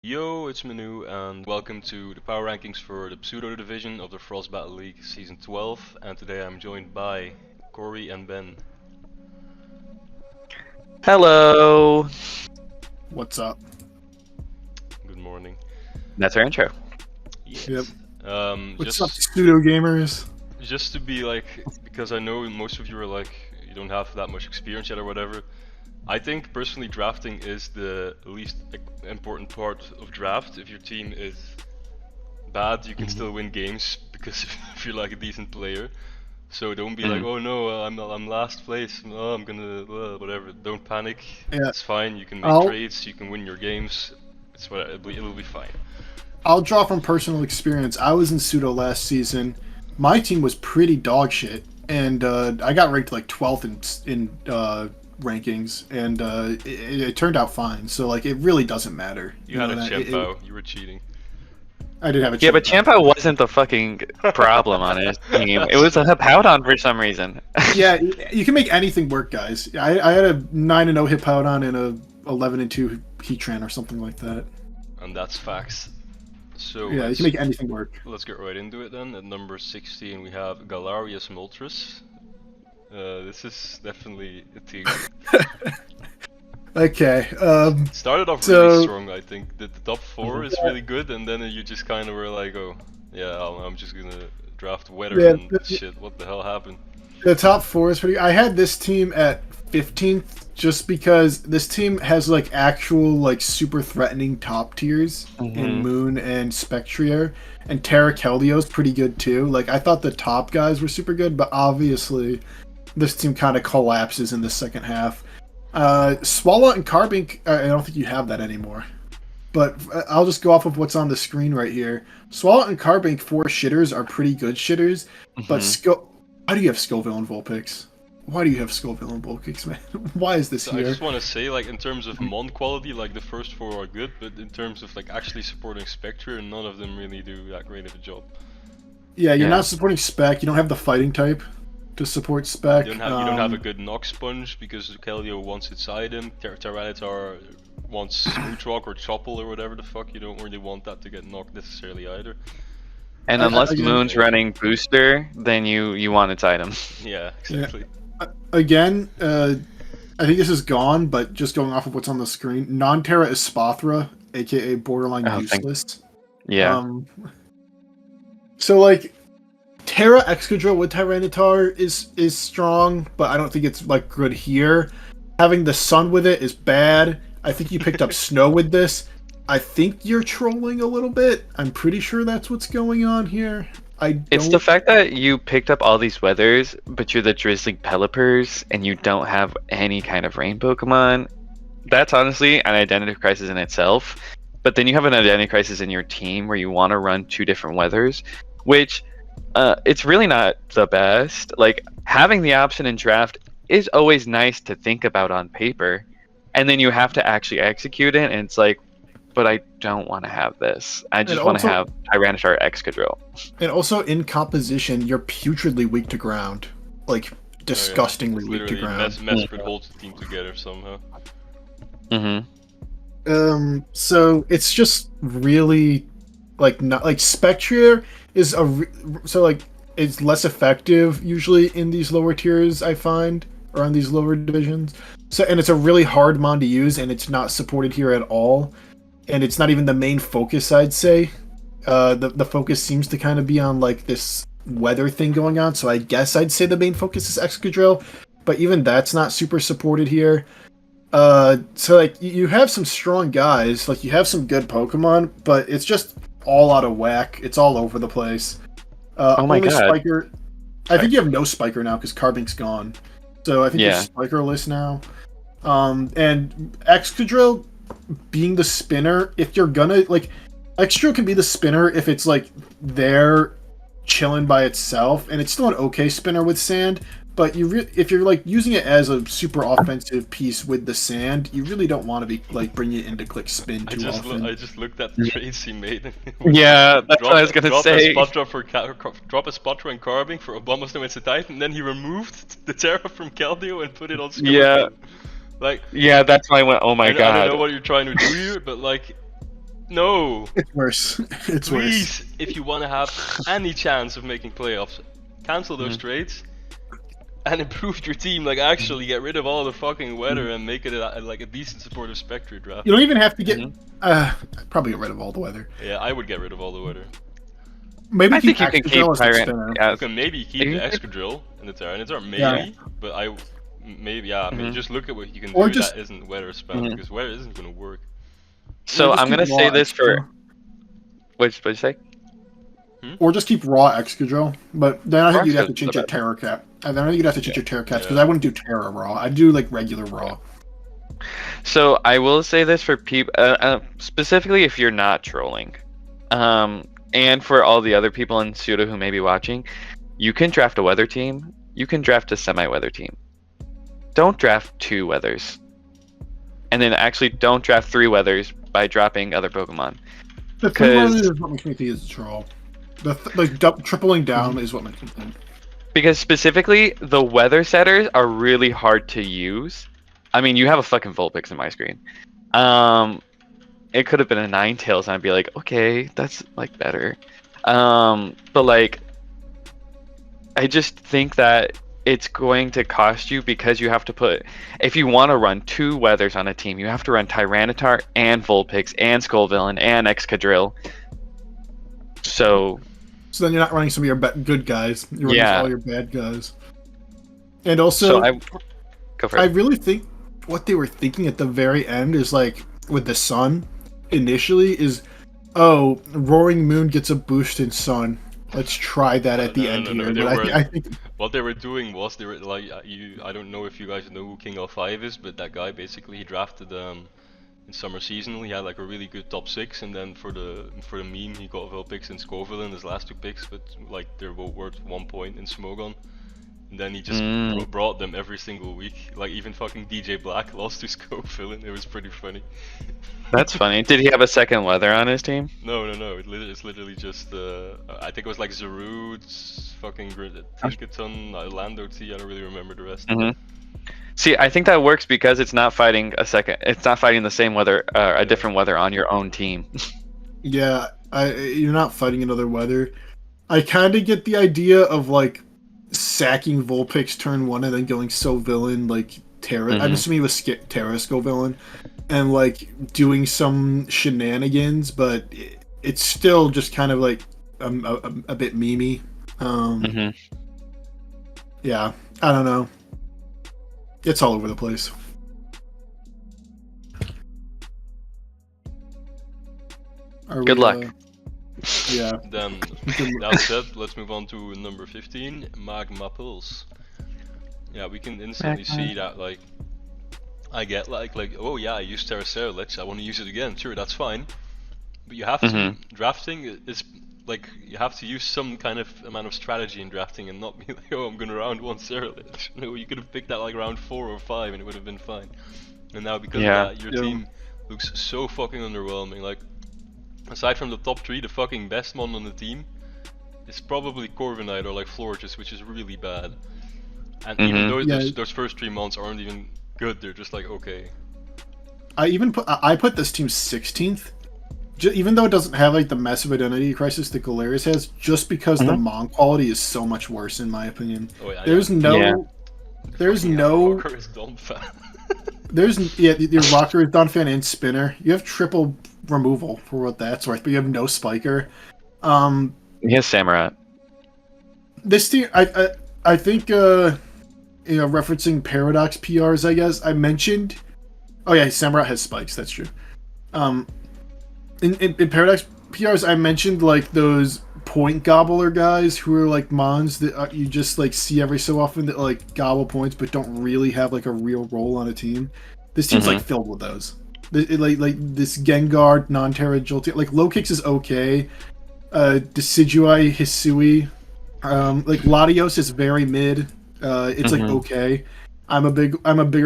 Yo, it's Manu, and welcome to the power rankings for the Pseudo division of the Frost Battle League Season 12. And today I'm joined by Corey and Ben. Hello. What's up? Good morning. That's our intro. Yes. Yep. What's up, Just pseudo gamers? just to be like, because I know most of you are like, you don't have that much experience yet or whatever. I think personally drafting is the least important part of draft. If your team is bad, you can still win games because if you're like a decent player. So don't be like, oh no, I'm last place. Oh, I'm gonna whatever. Don't panic. Yeah. It's fine. You can make I'll- trades. You can win your games. It'll be fine. I'll draw from personal experience. I was in pseudo last season. My team was pretty dog shit, and I got ranked like 12th in rankings, and it turned out fine. So like, it really doesn't matter. You had a that Chempo. You were cheating. I did have a Yeah, but Champa. Champa wasn't the fucking problem on his team. It was a Hippowdon for some reason. Yeah, you can make anything work, guys. I had a 9-0 Hippowdon and a 11-2 Heatran or something like that. And that's facts. So Yeah, you can make anything work. let's get right into it then. At number 16 we have Galarius Moltres. This is definitely a team. Okay. Started off So- really strong, I think. The top 4 is really good, and then you just kind of were like, oh, yeah, I'm just gonna draft weather Yeah, and but- shit. What the hell happened? The top 4 is pretty. I had this team at 15th just because this team has like actual like super threatening top tiers in Moon and Spectrier, and Terra Keldio's pretty good too. Like I thought the top guys were super good, but obviously this team kind of collapses in the second half. Swallow and Carbink, I don't think you have that anymore. But I'll just go off of what's on the screen right here. Swallow and Carbink 4 shitters are pretty good shitters, but why do you have Scoville and Vulpix? Why do you have Scoville and Vulpix, man? Why is this So I here? just want to say, like, in terms of mon quality, like the first 4 are good, but in terms of like actually supporting Spectre, none of them really do that great of a job. Yeah, you're Yeah. not supporting Spec. You don't have the fighting type to support Spec. You don't have a good Knock Sponge because Keldeo wants inside him. Tyranitar wants Smooth Rock or Choppel or whatever the fuck. You don't really want that to get knocked necessarily either. And I- unless again- Moon's running booster, then you want its item. Yeah, exactly. Again, I think this is gone, but just going off of what's on the screen, Non-Terra is Spothra, aka borderline Oh, thank- useless. Yeah. So like Terra Excadrill with Tyranitar is strong, but I don't think it's like good here. Having the sun with it is bad. I think you picked up snow with this. I think you're trolling a little bit. I'm pretty sure that's what's going on here. It's the fact that you picked up all these weathers, but you're the Drizzling Pelipers, and you don't have any kind of rain Pokemon. That's honestly an identity crisis in itself. But then you have an identity crisis in your team where you want to run 2 different weathers, which it's really not the best. Like, having the option in draft is always nice to think about on paper, and then you have to actually execute it, and it's like, but I don't want to have this. I just want to also- have Tyranitar Excadrill. And also in composition, you're putridly weak to ground. Like disgustingly weak to Literally, ground. Mesprit holds the team together somehow. So it's just really like not like Spectrier is so like it's less effective usually in these lower tiers I find, or on these lower divisions. So and it's a really hard mon to use, and it's not supported here at all, and it's not even the main focus, I'd say. The focus seems to kind of be on like this weather thing going on, so I guess I'd say the main focus is Excadrill, but even that's not super supported here. So like you have some strong guys, like you have some good Pokemon, but it's just all out of whack. It's all over the place. Oh my only God. Spiker. I think you have no Spiker now because Carbink's gone. So I think Yeah. you're Spikerless now. And Excadrill being the spinner, if you're gonna like, Excadrill can be the spinner if it's like there chilling by itself, and it's still an okay spinner with sand. But if you're like using it as a super offensive piece with the sand, you really don't want to be like bringing it into click spin too often. I just looked at the trades he made. Yeah, that's what I was gonna say. Drop a Spotro and Carbink for Obama's no Instant Titan, and then he removed the Terra from Keldeo and put it on Skeleton. Yeah. Like, Yeah, that's why I went, oh my I god. don't know what you're trying to do here, but like, No. It's worse. It's worse. Please, if you want to have any chance of making playoffs, cancel those Mhm. trades and improve your team. Like actually get rid of all the fucking weather and make it like a decent supportive Spectre draft. You don't even have to get. Mhm. I'd probably get rid of all the weather. Yeah, I would get rid of all the weather. Maybe I keep think you can keep Excadrill as the Tyrant. spinner. Yeah, You can maybe keep You the can- Excadrill and the Tyranitar, maybe, Yeah. but I maybe I mean Mhm. just look at what you can Or do just- that isn't weather spam Mhm. because weather isn't gonna work. So just I'm gonna keep say raw this for. Excadrill. What'd you say? Or just keep raw Excadrill. But then I think Raw you'd have to Excadrill's change the your Terra Cap. And then I think you'd have to change your Terra Caps because Yeah. I wouldn't do Terra raw. I'd do like regular raw. So I will say this for people, specifically if you're not trolling, and for all the other people in Pseudo who may be watching, you can draft a weather team. You can draft a semi-weather team. Don't draft 2 weathers, and then actually don't draft 3 weathers by dropping other Pokemon. The thing about it 'Cause- is what makes me think it's a troll. Tripling down is what makes me think. Because specifically, the weather setters are really hard to use. I mean, you have a fucking Vulpix in my screen. It could have been a Ninetales, and I'd be like, okay, that's like better. But like, I just think that it's going to cost you because you have to put. If you want to run 2 weathers on a team, you have to run Tyranitar and Vulpix and Skullvillain and Excadrill. So So then you're not running some of your good guys. You're running Yeah. all your bad guys. And also, I go for I it. really think what they were thinking at the very end is like with the sun initially is, oh, Roaring Moon gets a boost in sun. Let's try that at the No, end no, no, here. they But were- I think What they were doing was they were like I don't know if you guys know who King L5 is, but that guy basically he drafted in summer season he had like a really good top 6, and then for the meme he got Vulpix and Scoville in his last 2 picks, but like they're both worth 1 point in Smogon. And then he just brought them every single week. Like even fucking DJ Black lost to Scoville, and it was pretty funny. That's funny. Did he have a second weather on his team? No, it's literally just I think it was like Zarude's fucking Tinkaton, Lando T. I don't really remember the rest. Mhm. See, I think that works because it's not fighting a second. It's not fighting the same weather, a different weather on your own team. yeah, you're not fighting another weather. I kind of get the idea of like sacking Vulpix turn 1 and then going so villain like Terra. I'm Mhm. assuming it was Terra villain, and like doing some shenanigans, but it's still just kind of like a bit memey. Mhm. Yeah, I don't know. It's all over the place. Good luck. Yeah. Then that said, let's move on to number 15, Magma Pulse. Yeah, we can instantly see that like I get like oh yeah, I used Terracera, I want to use it again. Sure, that's fine. But you have to drafting is like you have to use some kind of amount of strategy in drafting and not be like, oh, I'm gonna round 1 Ceruledge. No, you could have picked that like round 4 or 5 and it would have been fine. And now because of that, your team looks so fucking underwhelming. Like aside from the top 3, the fucking best mon on the team is probably Corviknight or like Florges, which is really bad. And even though those first 3 mons aren't even good, they're just like okay. I put this team 16th, even though it doesn't have like the massive identity crisis that Galarius has, just because the mon quality is so much worse in my opinion. Oh, yeah, There's no Rocker is dumb fat. your Rocker is Donphan and Spinner. You have triple removal for what that's worth, but you have no Spiker. He has Samurott. This team, I think, referencing Paradox PRs, I guess I mentioned. Oh yeah, Samurott has spikes. That's true. In Paradox PRs, I mentioned like those point gobbler guys who are like mons that you just like see every so often that like gobble points but don't really have like a real role on a team. This team's like filled with those. Like this Gengar, non-Terra Jolteon, like Low Kicks is okay. Decidueye, Hisui, like Latios is very mid. It's like okay. I'm a bigger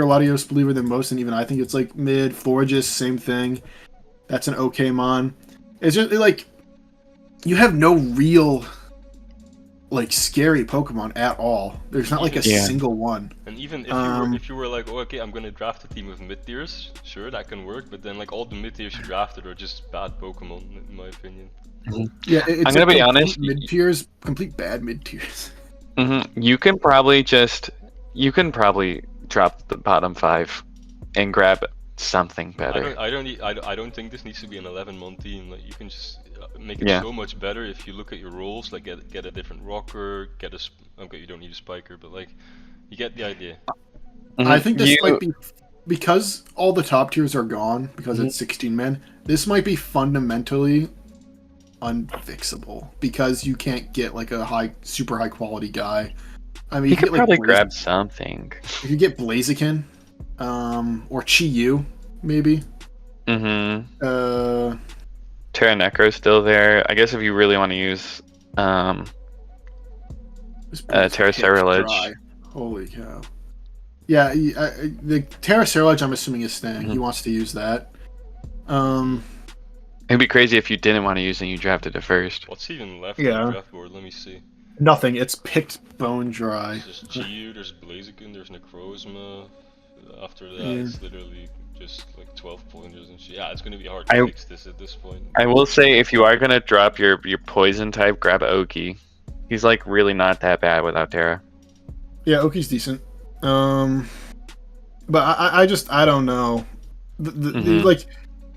Latios believer than most, and even I think it's like mid. Florges, same thing. That's an okay mon. It's just like you have no real like scary Pokemon at all. There's not like a Yeah. single one. And even if you were like, oh, okay, I'm gonna draft a team of mid tiers, sure, that can work. But then like all the mid tiers you drafted are just bad Pokemon, in my opinion. Yeah, it's I'm gonna be honest. Mid tiers, complete bad mid tiers. You can probably drop the bottom 5 and grab something better. I don't think this needs to be an 11-month team. Like you can just make it Yeah. so much better if you look at your roles. Like get a different rocker, okay, you don't need a spiker, but like you get the idea. I think this might be because all the top tiers are gone because it's 16 men. This might be fundamentally unfixable because you can't get like a super high quality guy. I mean, You could get, probably like, grab something. If you get Blaziken, or Chi-Yu, maybe. Terra Necro's still there. I guess if you really want to use Terra Cerulege. Holy cow. Yeah, the Terra Cerulege, I'm assuming, is staying. He wants to use that. It'd be crazy if you didn't want to use it and you drafted it first. What's even left on the draft board? Let me see. Nothing. It's picked bone dry. There's Chi-Yu, there's Blaziken, there's Necrozma. After that, it's literally just like 12 pointers and shit. Yeah, it's gonna be hard to fix this at this point. I will say, if you are gonna drop your poison type, grab Oki. He's like really not that bad without Terra. Yeah, Oki's decent. But I don't know. Like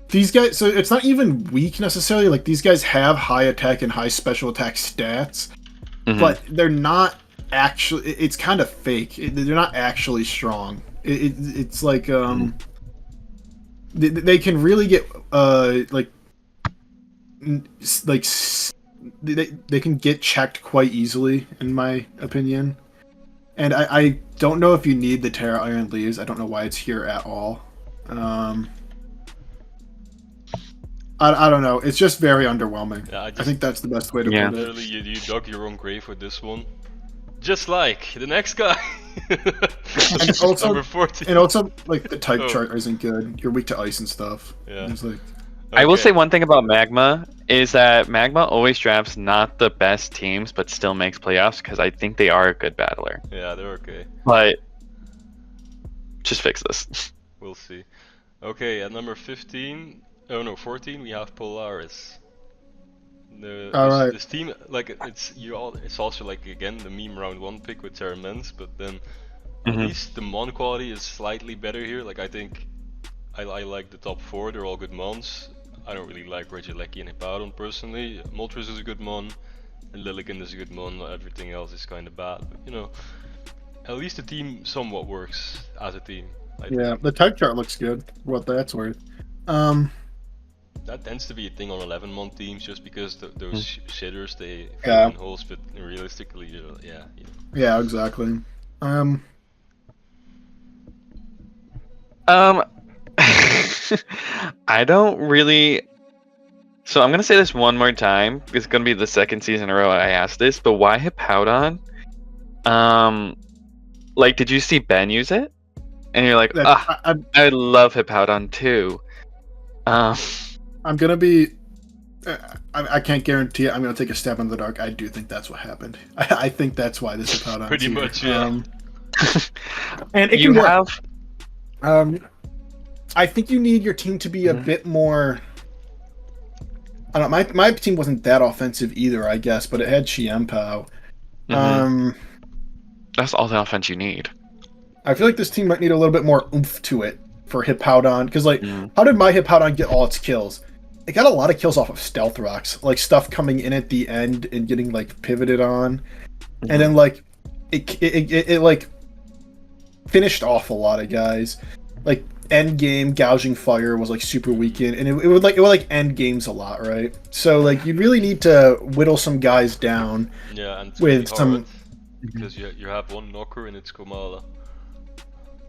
these guys, so it's not even weak necessarily. Like these guys have high attack and high special attack stats, but they're not actually. It's kind of fake. They're not actually strong. It's like they can really get they can get checked quite easily, in my opinion. And I don't know if you need the Terra Iron Leaves. I don't know why it's here at all. I don't know. It's just very underwhelming. Yeah, I think that's the best way to put it. Literally, you dug your own grave with this one. Just like the next guy. And also, number 14. And also, like, the type chart isn't good. You're weak to ice and stuff. Yeah. It's like... Okay. I will say one thing about Magma is that Magma always drafts not the best teams, but still makes playoffs because I think they are a good battler. Yeah, they're okay. But just fix this. We'll see. Okay, at number 14, we have Polaris. This team, like, it's also like, again, the meme round 1 pick with Terra Mens, but then at least the mon quality is slightly better here. Like, I think I like the top 4, they're all good mons. I don't really like Regieleki and Hippowdon personally. Moltres is a good mon, and Lilligant is a good mon. Everything else is kind of bad, but you know, at least the team somewhat works as a team. I think. The type chart looks good. What that's worth. That tends to be a thing on 11-month teams, just because those shitters they fill in holes, but realistically, Yeah, exactly. I don't really. So I'm gonna say this one more time. It's gonna be the second season in a row I asked this, but why Hippowdon? Like, did you see Ben use it? And you're like, I love Hippowdon too. I'm gonna be. I can't guarantee it. I'm gonna take a step in the dark. I do think that's what happened. I think that's why this Hippowdon. Pretty much, yeah. And it can have. I think you need your team to be a bit more. I don't know. My team wasn't that offensive either, I guess, but it had Chiempao. That's all the offense you need. I feel like this team might need a little bit more oomph to it for Hippowdon, because like, how did my Hippowdon get all its kills? It got a lot of kills off of Stealth Rocks, like stuff coming in at the end and getting like pivoted on, and then like it like finished off a lot of guys. Like end game gouging fire was like super weakened, and it would end games a lot, right? So like you really need to whittle some guys down. Yeah, and with some because you have one knocker and it's Komala.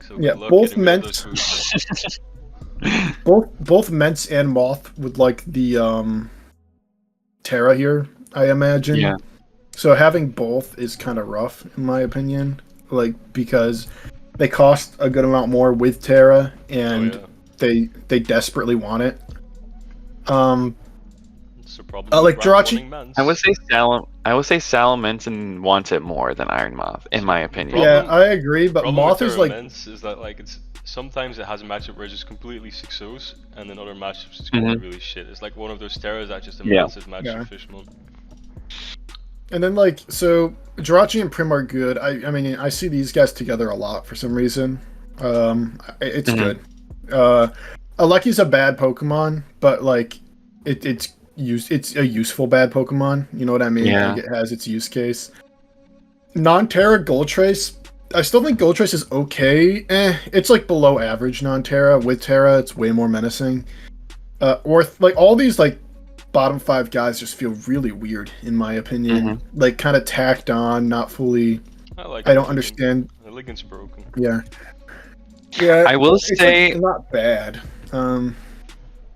So yeah, both Ments, both Ments and Moth would like the Terra here, I imagine. Yeah. So having both is kind of rough in my opinion, like because they cost a good amount more with Terra, and they desperately want it. So probably like rank Jirachi- running Mans. I would say Salamantin wants it more than Iron Moth, in my opinion. Yeah, Problem- I agree, but problem Moth with is their like immense is that like it's sometimes it has a matchup where it's just completely 6-0s, and then other matchups it's Mhm. going really shit. It's like one of those terrors that just a Yeah. massive matchup Yeah. Fishmon. And then like so Jirachi and Prim are good. I mean I see these guys together a lot for some reason. It's Mhm. good. Aleki's a bad Pokemon, but like it's a useful bad Pokemon. You know what I mean? Yeah. Like it has its use case. Non-Terra Goldtrace. I still think Goldtrace is okay. It's like below average non-Terra. With Terra, it's way more menacing. Like all these like bottom 5 guys just feel really weird in my opinion. Like kind of tacked on, not fully. I don't Illigan. understand. Illigan's broken. Yeah. Yeah. I will it's say- like, not bad.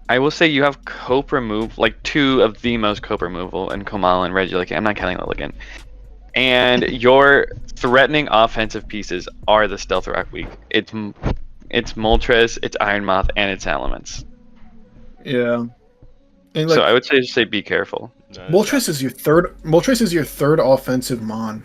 I will say you have cope remove, like 2 of the most cope removal in Komal and Regieleki. I'm not counting Illigan. And your threatening offensive pieces are the Stealth Rock weak. It's Moltres, it's Iron Moth, and it's Elements. Yeah. And So like I would just say be careful. Moltres is your third offensive mon.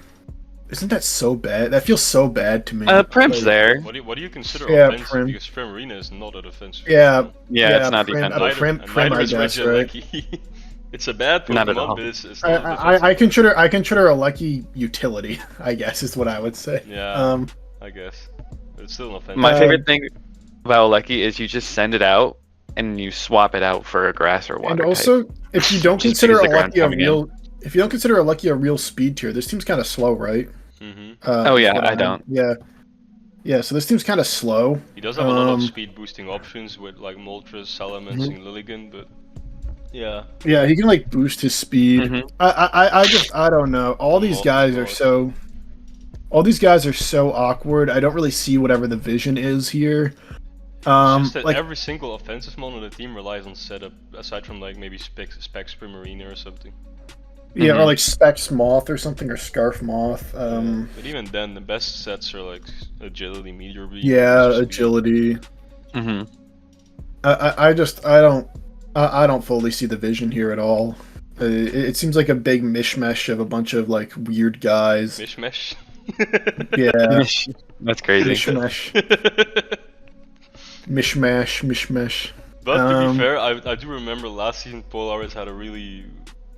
Isn't that so bad? That feels so bad to me. Prim's Like, there. What do you consider Yeah, offensive? Prim. Because Primarina is not a defensive. Yeah. Pokemon. Yeah, it's not Prim, defensive. Prim, And Prim, neither I is guess, right? Regieleki. It's a bad Pokemon, Not at all. but it's not a defensive. I consider a lucky utility, I guess is what I would say. Yeah, I guess. But it's still an offensive. My favorite thing about Lecky is you just send it out and you swap it out for a grass or water And type. also, if you don't Just consider because a the ground's lucky a coming in. real, if you don't consider a lucky a real speed tier, this team's kind of slow, right? Mm-hmm. Oh, is yeah, what I don't. Yeah, yeah. So this team's kind of slow. He does have a lot of speed boosting options with like Moltres, Salamence, Mhm. and Lilligan, but yeah. Yeah, he can like boost his speed. Mhm. I don't know. All these Moth guys are Moth. so. All these guys are so awkward. I don't really see whatever the vision is here. It's just that Like every single offensive mon on the team relies on setup, aside from like maybe Specs Primarina or something. yeah, or Mhm. like Specs Moth or something, or Scarf Moth. But even then, the best sets are like Agility, Meteor Beam. Yeah, Booster Speed. agility. Mm-hmm. I don't fully see the vision here at all. It seems like a big mishmash of a bunch of like weird guys. Mishmash. Yeah, That's crazy. mishmash, mishmash. But to be Um, fair, I do remember last season Polaris had a really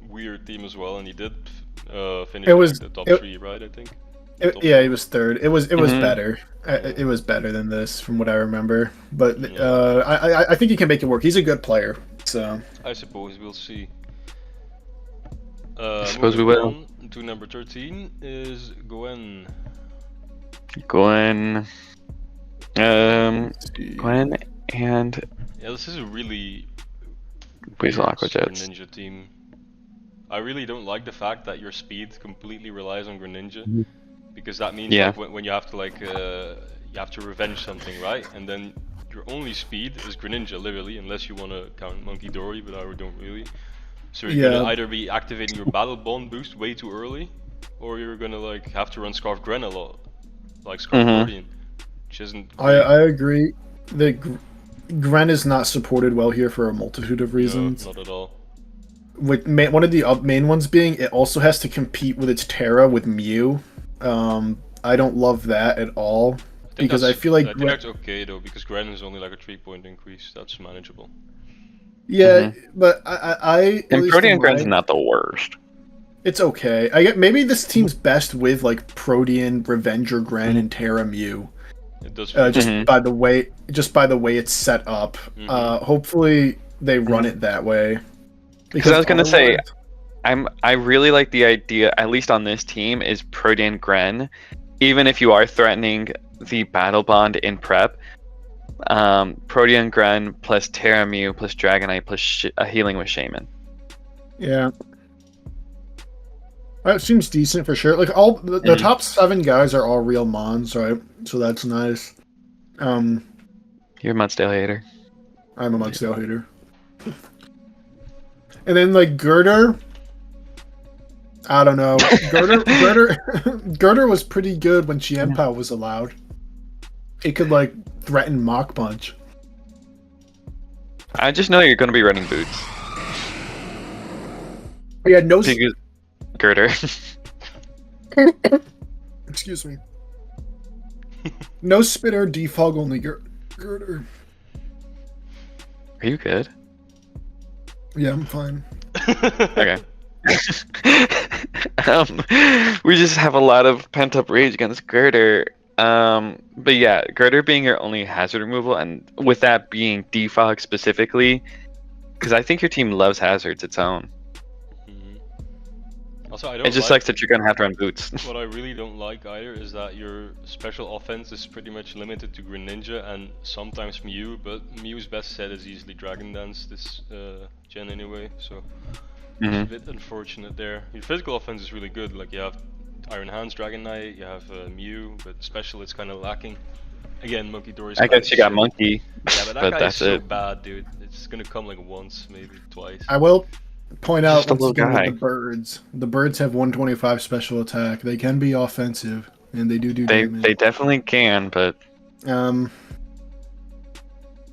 weird team as well, and he did finish It was- like, the top it- 3, right? I think. Yeah, he was third. It was Mhm. better. It was better than this, from what I remember. But Yeah. I think he can make it work. He's a good player. So I suppose we'll see. Suppose we moving will. on to number 13 is Gwen. Gwen. Gwen and Yeah, this is a really Weasel weird Aqua Super Jets. Ninja team. I really don't like the fact that your speed completely relies on Greninja, Mhm. because that means Yeah. like, when you have to you have to revenge something, right? And then your only speed is Greninja, literally, unless you want to count Monkey Dory, but I don't really. So you're gonna Yeah. either be activating your Battle Bond boost way too early, or you're gonna like have to run Scarf Gren a lot, like Scarf Mhm. Guardian, which isn't. I agree. The Gren is not supported well here for a multitude of No, reasons. not at all. With one of the main ones being it also has to compete with its Terra with Mew. I don't love that at all. think Because I that's- feel like I think that's okay though, because Gren is only like a 3-point increase. That's manageable. Yeah, but I at And least Protean in Gren's my- not the worst. It's okay. I get maybe this team's best with like Protean, Revenger, Gren, and Terra Mew. It does. Just Mhm. by the way it's set up. Mhm. Hopefully they run it that way. Because I was gonna say, otherwise- I really like the idea, at least on this team, is Protean Gren. Even if you are threatening the Battle Bond in prep, Protean Gren plus Terra Mew plus Dragonite plus healing with Shaman. Yeah. That seems decent for sure. Like all the Mhm. top 7 guys are all real mons, right? So that's nice. You're a Mudsdale hater. I'm a Mudsdale hater. And then like Girder, I don't know. Girder was pretty good when Chienpao was allowed. It could like threaten Mach Punch. I just know you're going to be running boots. Yeah, no. Because Girder. Excuse me. No spitter, defog, only girder. Are you good? Yeah, I'm fine. Okay. We just have a lot of pent up rage against Girder. But yeah, Girder being your only hazard removal, and with that being defog specifically, because I think your team loves hazards its own. Also, I It don't just like sucks that you're gonna have to run boots. what I really don't like either is that your special offense is pretty much limited to Greninja and sometimes Mew, but Mew's best set is easily Dragon Dance this gen anyway, so it's a bit unfortunate there. Your physical offense is really good, like you have Iron Hands, Dragon Knight, you have Mew, but special it's kind of lacking. Again, Monkey Dory's I kinda guess you got shit. Monkey, Yeah, but that but guy is that's so it. bad, dude. It's gonna come like once, maybe twice. I will point out Just a once little again with guy. the birds. The birds have 125 special attack. They can be offensive, and they do damage. They definitely can, but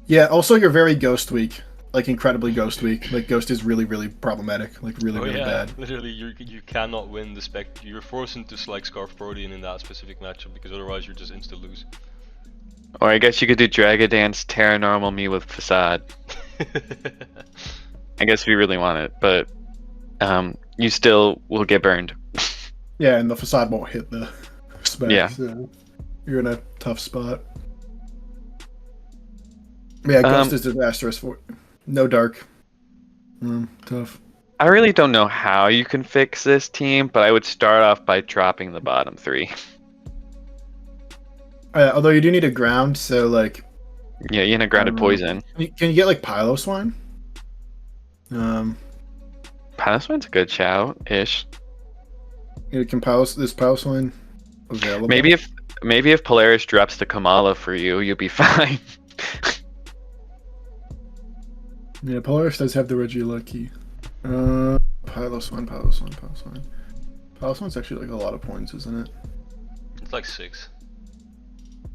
Yeah. Also, you're very ghost weak. Like incredibly ghost weak. Like ghost is really, really problematic. Like really, Oh really yeah, bad. literally you cannot win the spec. You're forced into like Scarf Protean in that specific matchup because otherwise you're just insta lose. or I guess you could do Dragon Dance, Terra Normal me with Facade. I guess if you really want it, but you still will get burned. Yeah, and the facade won't hit the spec. Yeah. So you're in a tough spot. Yeah, ghost is disastrous for no dark. Tough. I really don't know how you can fix this team, but I would start off by dropping the bottom three. Although you do need a ground, so like. Yeah, you know, grounded poison. Can you get like Piloswine? Piloswine's a good shout ish. Can Piloswine available? Maybe if Polaris drops the Kamala for you, you'll be fine. Yeah, Polaris does have the Regieleki. Piloswine. Piloswine's actually like a lot of points, isn't it? It's like 6.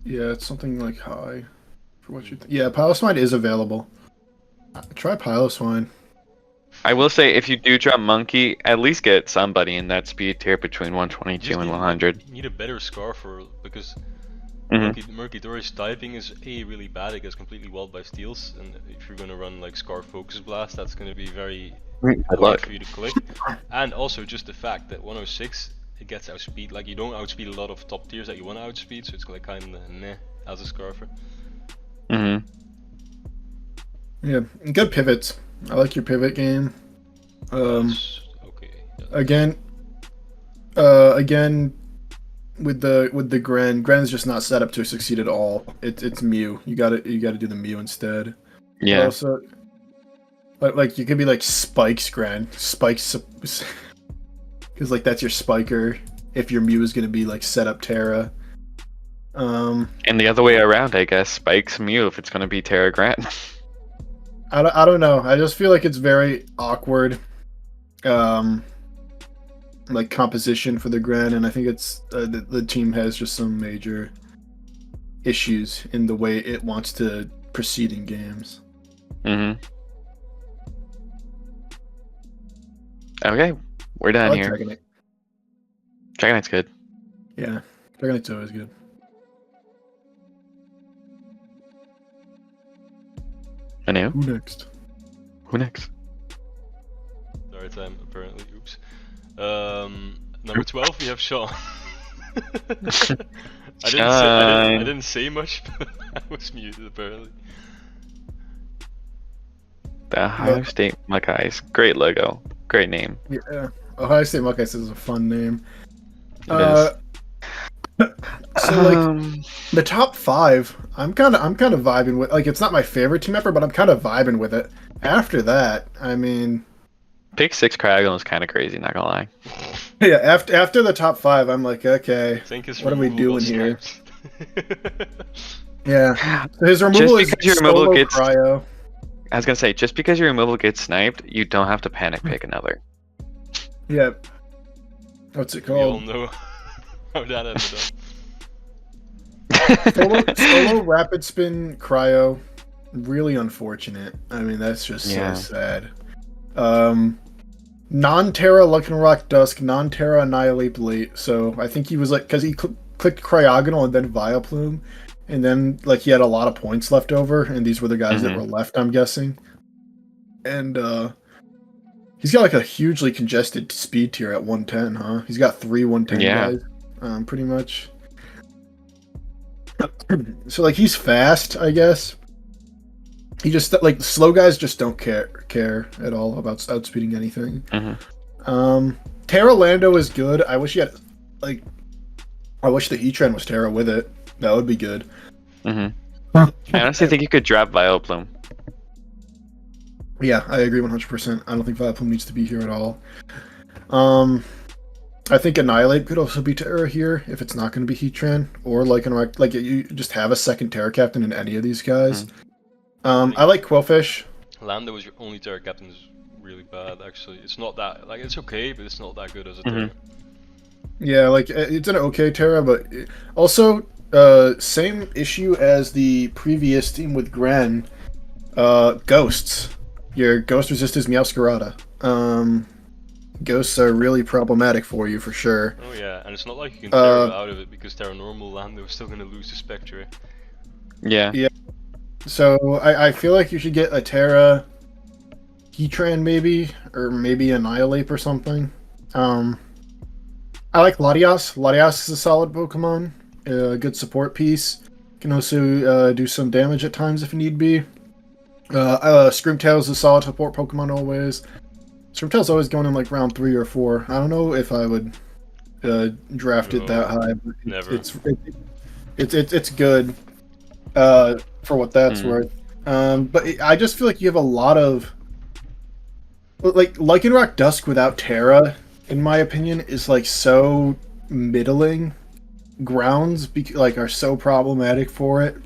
Yeah, it's something like high. For what you think? Yeah, Piloswine is available. Try Piloswine. I will say, if you do drop Monkey, at least get somebody in that speed tier between 122 and 100. You need a better Scarfer because Mm-hmm. Murky Dory's typing is really bad. It gets completely walled by steals, and if you're gonna run like Scar Focus Blast, that's gonna be very Good annoying luck. for you to click. And also just the fact that 106 it gets outspeed. Like you don't outspeed a lot of top tiers that you want to outspeed, so it's like kind of meh as a Scarfer. Mm-hmm. Yeah, good pivots. I like your pivot game. Okay. Yeah. Again, with the Gren's just not set up to succeed at all. It's Mew. You gotta do the Mew instead. Yeah. But also, like you could be like Spike's Gren. Spike's because like that's your spiker. If your Mew is gonna be like set up Terra. And the other way around, I guess. Spike's Mew if it's going to be Terra Grant. I don't know. I just feel like it's very awkward. Like composition for the Gren, and I think it's the team has just some major issues in the way it wants to proceed in games. Mm-hmm. Okay, we're I done like here. Dragonite. Dragonite's good. Yeah, Dragonite's always good. Anu? Who next? Who next? Sorry, time apparently. Oops. Number 12 we have Sean. I didn't say much, but I was muted apparently. The Ohio State Buckeyes. Great logo. Great name. Yeah, Ohio State Buckeyes is a fun name. It So like the top 5, I'm kind of vibing with. Like it's not my favorite team ever, but I'm kind of vibing with it. After that, I mean, Pick 6 Craggle is kind of crazy, not gonna lie. yeah. After the top 5, I'm like, okay, His what are we removal doing here? got sniped. Yeah. So his removal is because your removal solo gets- cryo. I was gonna say, just because your removal gets sniped, you don't have to panic pick another. Yeah. What's it We all called? know how that ended up. Solo rapid spin cryo. Really unfortunate. I mean, that's just Yeah. so sad. non-Terra Lycanroc Dusk, non-Terra Annihilate late. So I think he was like, because he clicked Cryogonal and then Vileplume, and then like he had a lot of points left over, and these were the guys that were left, I'm guessing. And he's got like a hugely congested speed tier at 110, huh? He's got 3 110 guys, pretty much. So like he's fast, I guess. He just like slow guys just don't care at all about outspeeding anything. Terra Lando is good. I wish he had like. I wish the Heatran was Terra with it. That would be good. I honestly think you could drop Vileplume. Yeah, I agree 100%. I don't think Vileplume needs to be here at all. I think Annihilate could also be Terra here if it's not going to be Heatran, or like you just have a second Terra Captain in any of these guys. I like Quillfish. Lando is your only Terra Captain is really bad. Actually, it's not that like it's okay, but it's not that good as a Terra. Yeah, like it's an okay Terra, but also same issue as the previous team with Gren. Ghosts. Your Ghost resist is Meowscarada. Ghosts are really problematic for you for sure. Oh yeah, and it's not like you can Terra out of it because Terra Normal Lando is still gonna lose to Spectre. Yeah. So I feel like you should get a Terra Heatran maybe, or maybe Annihilate or something. I like Latias. Latias is a solid Pokemon. A good support piece. Can also do some damage at times if need be. Screamtail is a solid support Pokemon always. Screamtail's always going in like round 3 or 4. I don't know if I would draft it that high. But Never. It's good for what that's worth. But I just feel like you have a lot of like Lycanroc Dusk without Terra, in my opinion, is like so middling. Grounds like are so problematic for it.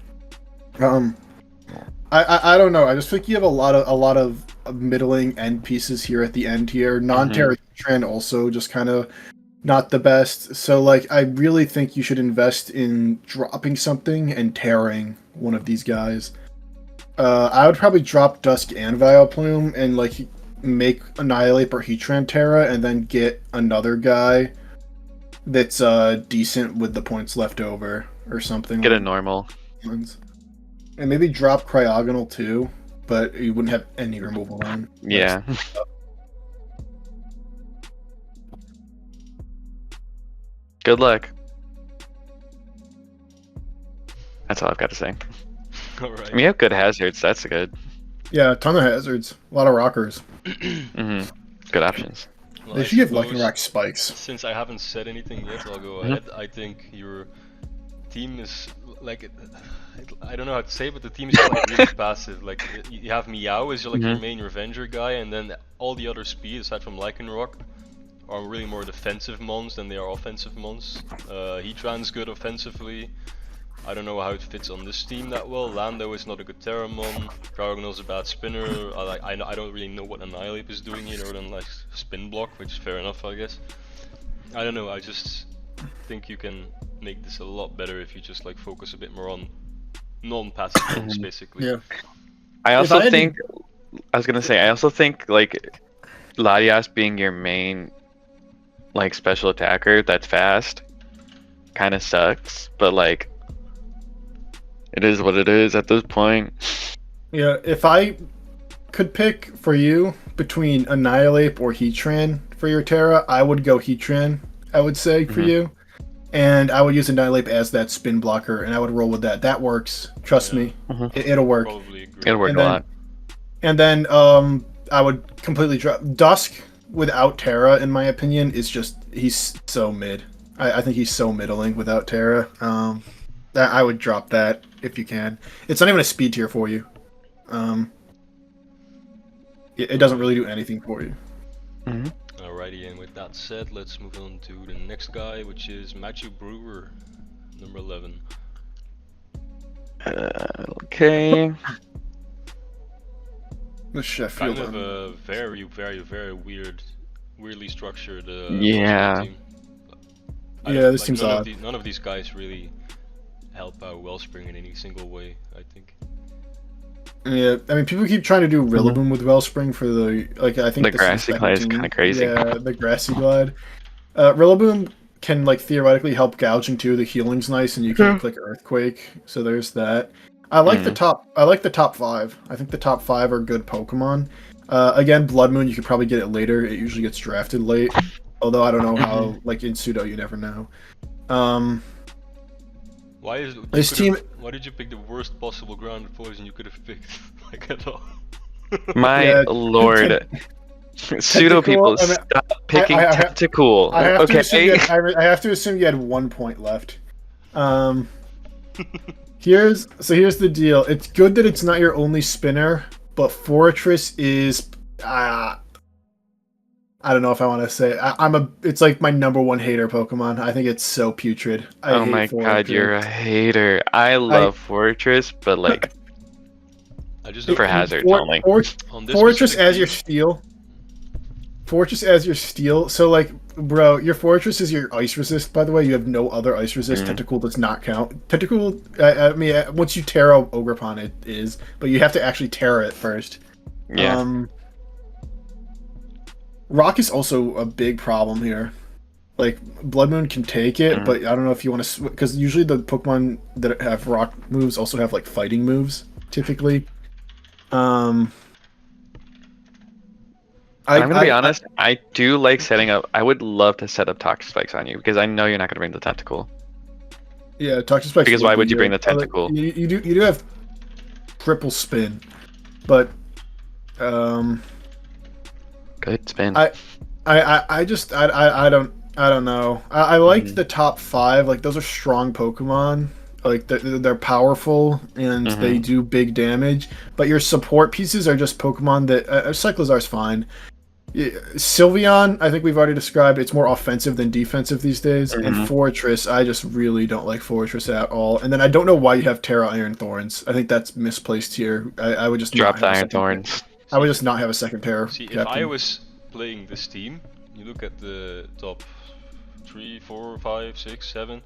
I don't know. I just think you have a lot of middling end pieces here at the end here. Non-Terra Heatran also just kind of not the best. So like I really think you should invest in dropping something and tearing one of these guys. I would probably drop Dusk and Vileplume and like make Annihilate or Heatran Terra and then get another guy that's decent with the points left over or something. Get a normal. And maybe drop Cryogonal too, but you wouldn't have any removal on. Yeah. Good luck. That's all I've got to say. Alright. I mean, you have good hazards. That's good. Yeah, a ton of hazards. A lot of rockers. Good options. Well, They should give Lycanroc spikes. Since I haven't said anything yet, I'll go ahead. I think your team is like, I don't know how to say, but the team is like really passive. Like you have Meow as like your main Revenger guy, and then all the other speed aside from Lycanroc are really more defensive mons than they are offensive mons. Heatran's good offensively. I don't know how it fits on this team that well. Lando is not a good Terramon. Cryogonal's a bad spinner. I don't really know what Annihilate is doing here other than like spin block, which is fair enough, I guess. I don't know. I just think you can make this a lot better if you just like focus a bit more on non-passive mons, basically. Yeah. I also think like Latias being your main like special attacker that's fast kind of sucks, but like it is what it is at this point. Yeah, if I could pick for you between Annihilate or Heatran for your Terra, I would go Heatran, I would say, for you. And I would use Annihilate as that spin blocker, and I would roll with that. That works. Trust me. It'll work. Probably agree. It'll work a lot. And then I would completely drop Dusk without Terra, in my opinion, is just he's so mid. I think he's so middling without Terra. I would drop that if you can. It's not even a speed tier for you. It doesn't really do anything for you. Alrighty, and with that said, let's move on to the next guy, which is Matthew Brewer, number 11. Okay. The Sheffield. Kind of a very, very, very weirdly structured Yeah. team. Yeah, this seems odd. None of these guys really help out Wellspring in any single way, I think. Yeah, I mean, people keep trying to do Rillaboom with Wellspring for the like. I think The this is grassy glide is 17. kind of crazy. Yeah, the grassy glide. Rillaboom can like theoretically help gouging too. The healing's nice, and you can click Earthquake. So there's that. I like the top. I like the top 5. I think the top 5 are good Pokemon. Again, Blood Moon, you could probably get it later. It usually gets drafted late. Although I don't know how. Like in Pseudo, you never know. Why is This team? Why did you pick the worst possible grounded poison you could have picked? Like at all? My Yeah, lord. Pseudo people, I mean, stop picking I Tentacool. I have to assume Okay. I have to assume you had 1 point left. Here's the deal. It's good that it's not your only spinner, but Fortress is I don't know if I want to say it's like my number 1 hater Pokemon. I think it's so putrid. I Oh hate my Fortress. god, you're a hater. I love Fortress, but like I just for don't- hazards only. on this Fortress specific as your team- steel. Fortress as your steel. So like, bro, your Fortress is your ice resist. By the way, you have no other ice resist. Tentacool does not count. Tentacool. I mean, once you Terra Ogerpon, it is, but you have to actually Terra it first. Yeah. Rock is also a big problem here. Like Blood Moon can take it, but I don't know if you want to, because usually the Pokemon that have Rock moves also have like fighting moves. Typically, I'm gonna be honest. I do like setting up. I would love to set up Toxic Spikes on you because I know you're not gonna bring the Tentacool. Yeah, Toxic Spikes. Because why would you bring the Tentacool? You do have triple spin, but Good spin. I don't know. I like the top 5. Like those are strong Pokemon. Like they're powerful and they do big damage. But your support pieces are just Pokemon that Cyclozar's fine. Sylveon, I think we've already described. It's more offensive than defensive these days. And Fortress, I just really don't like Fortress at all. And then I don't know why you have Terra Iron Thorns. I think that's misplaced here. I would just drop the Iron Thorns. I would just not have a second Terra. See, if captain. I was playing this team, you look at the top 3, 4, 5, 6, 7.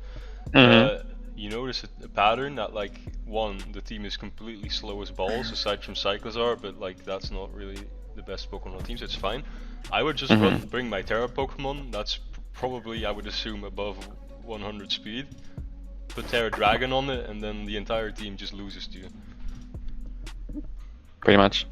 You notice a pattern that like the team is completely slow as balls aside from Cyclozar, but like that's not really the best Pokemon on the team, so it's fine. I would just bring my Terra Pokemon. That's probably, I would assume, above 100 speed. Put Terra Dragon on it, and then the entire team just loses to you. Pretty much.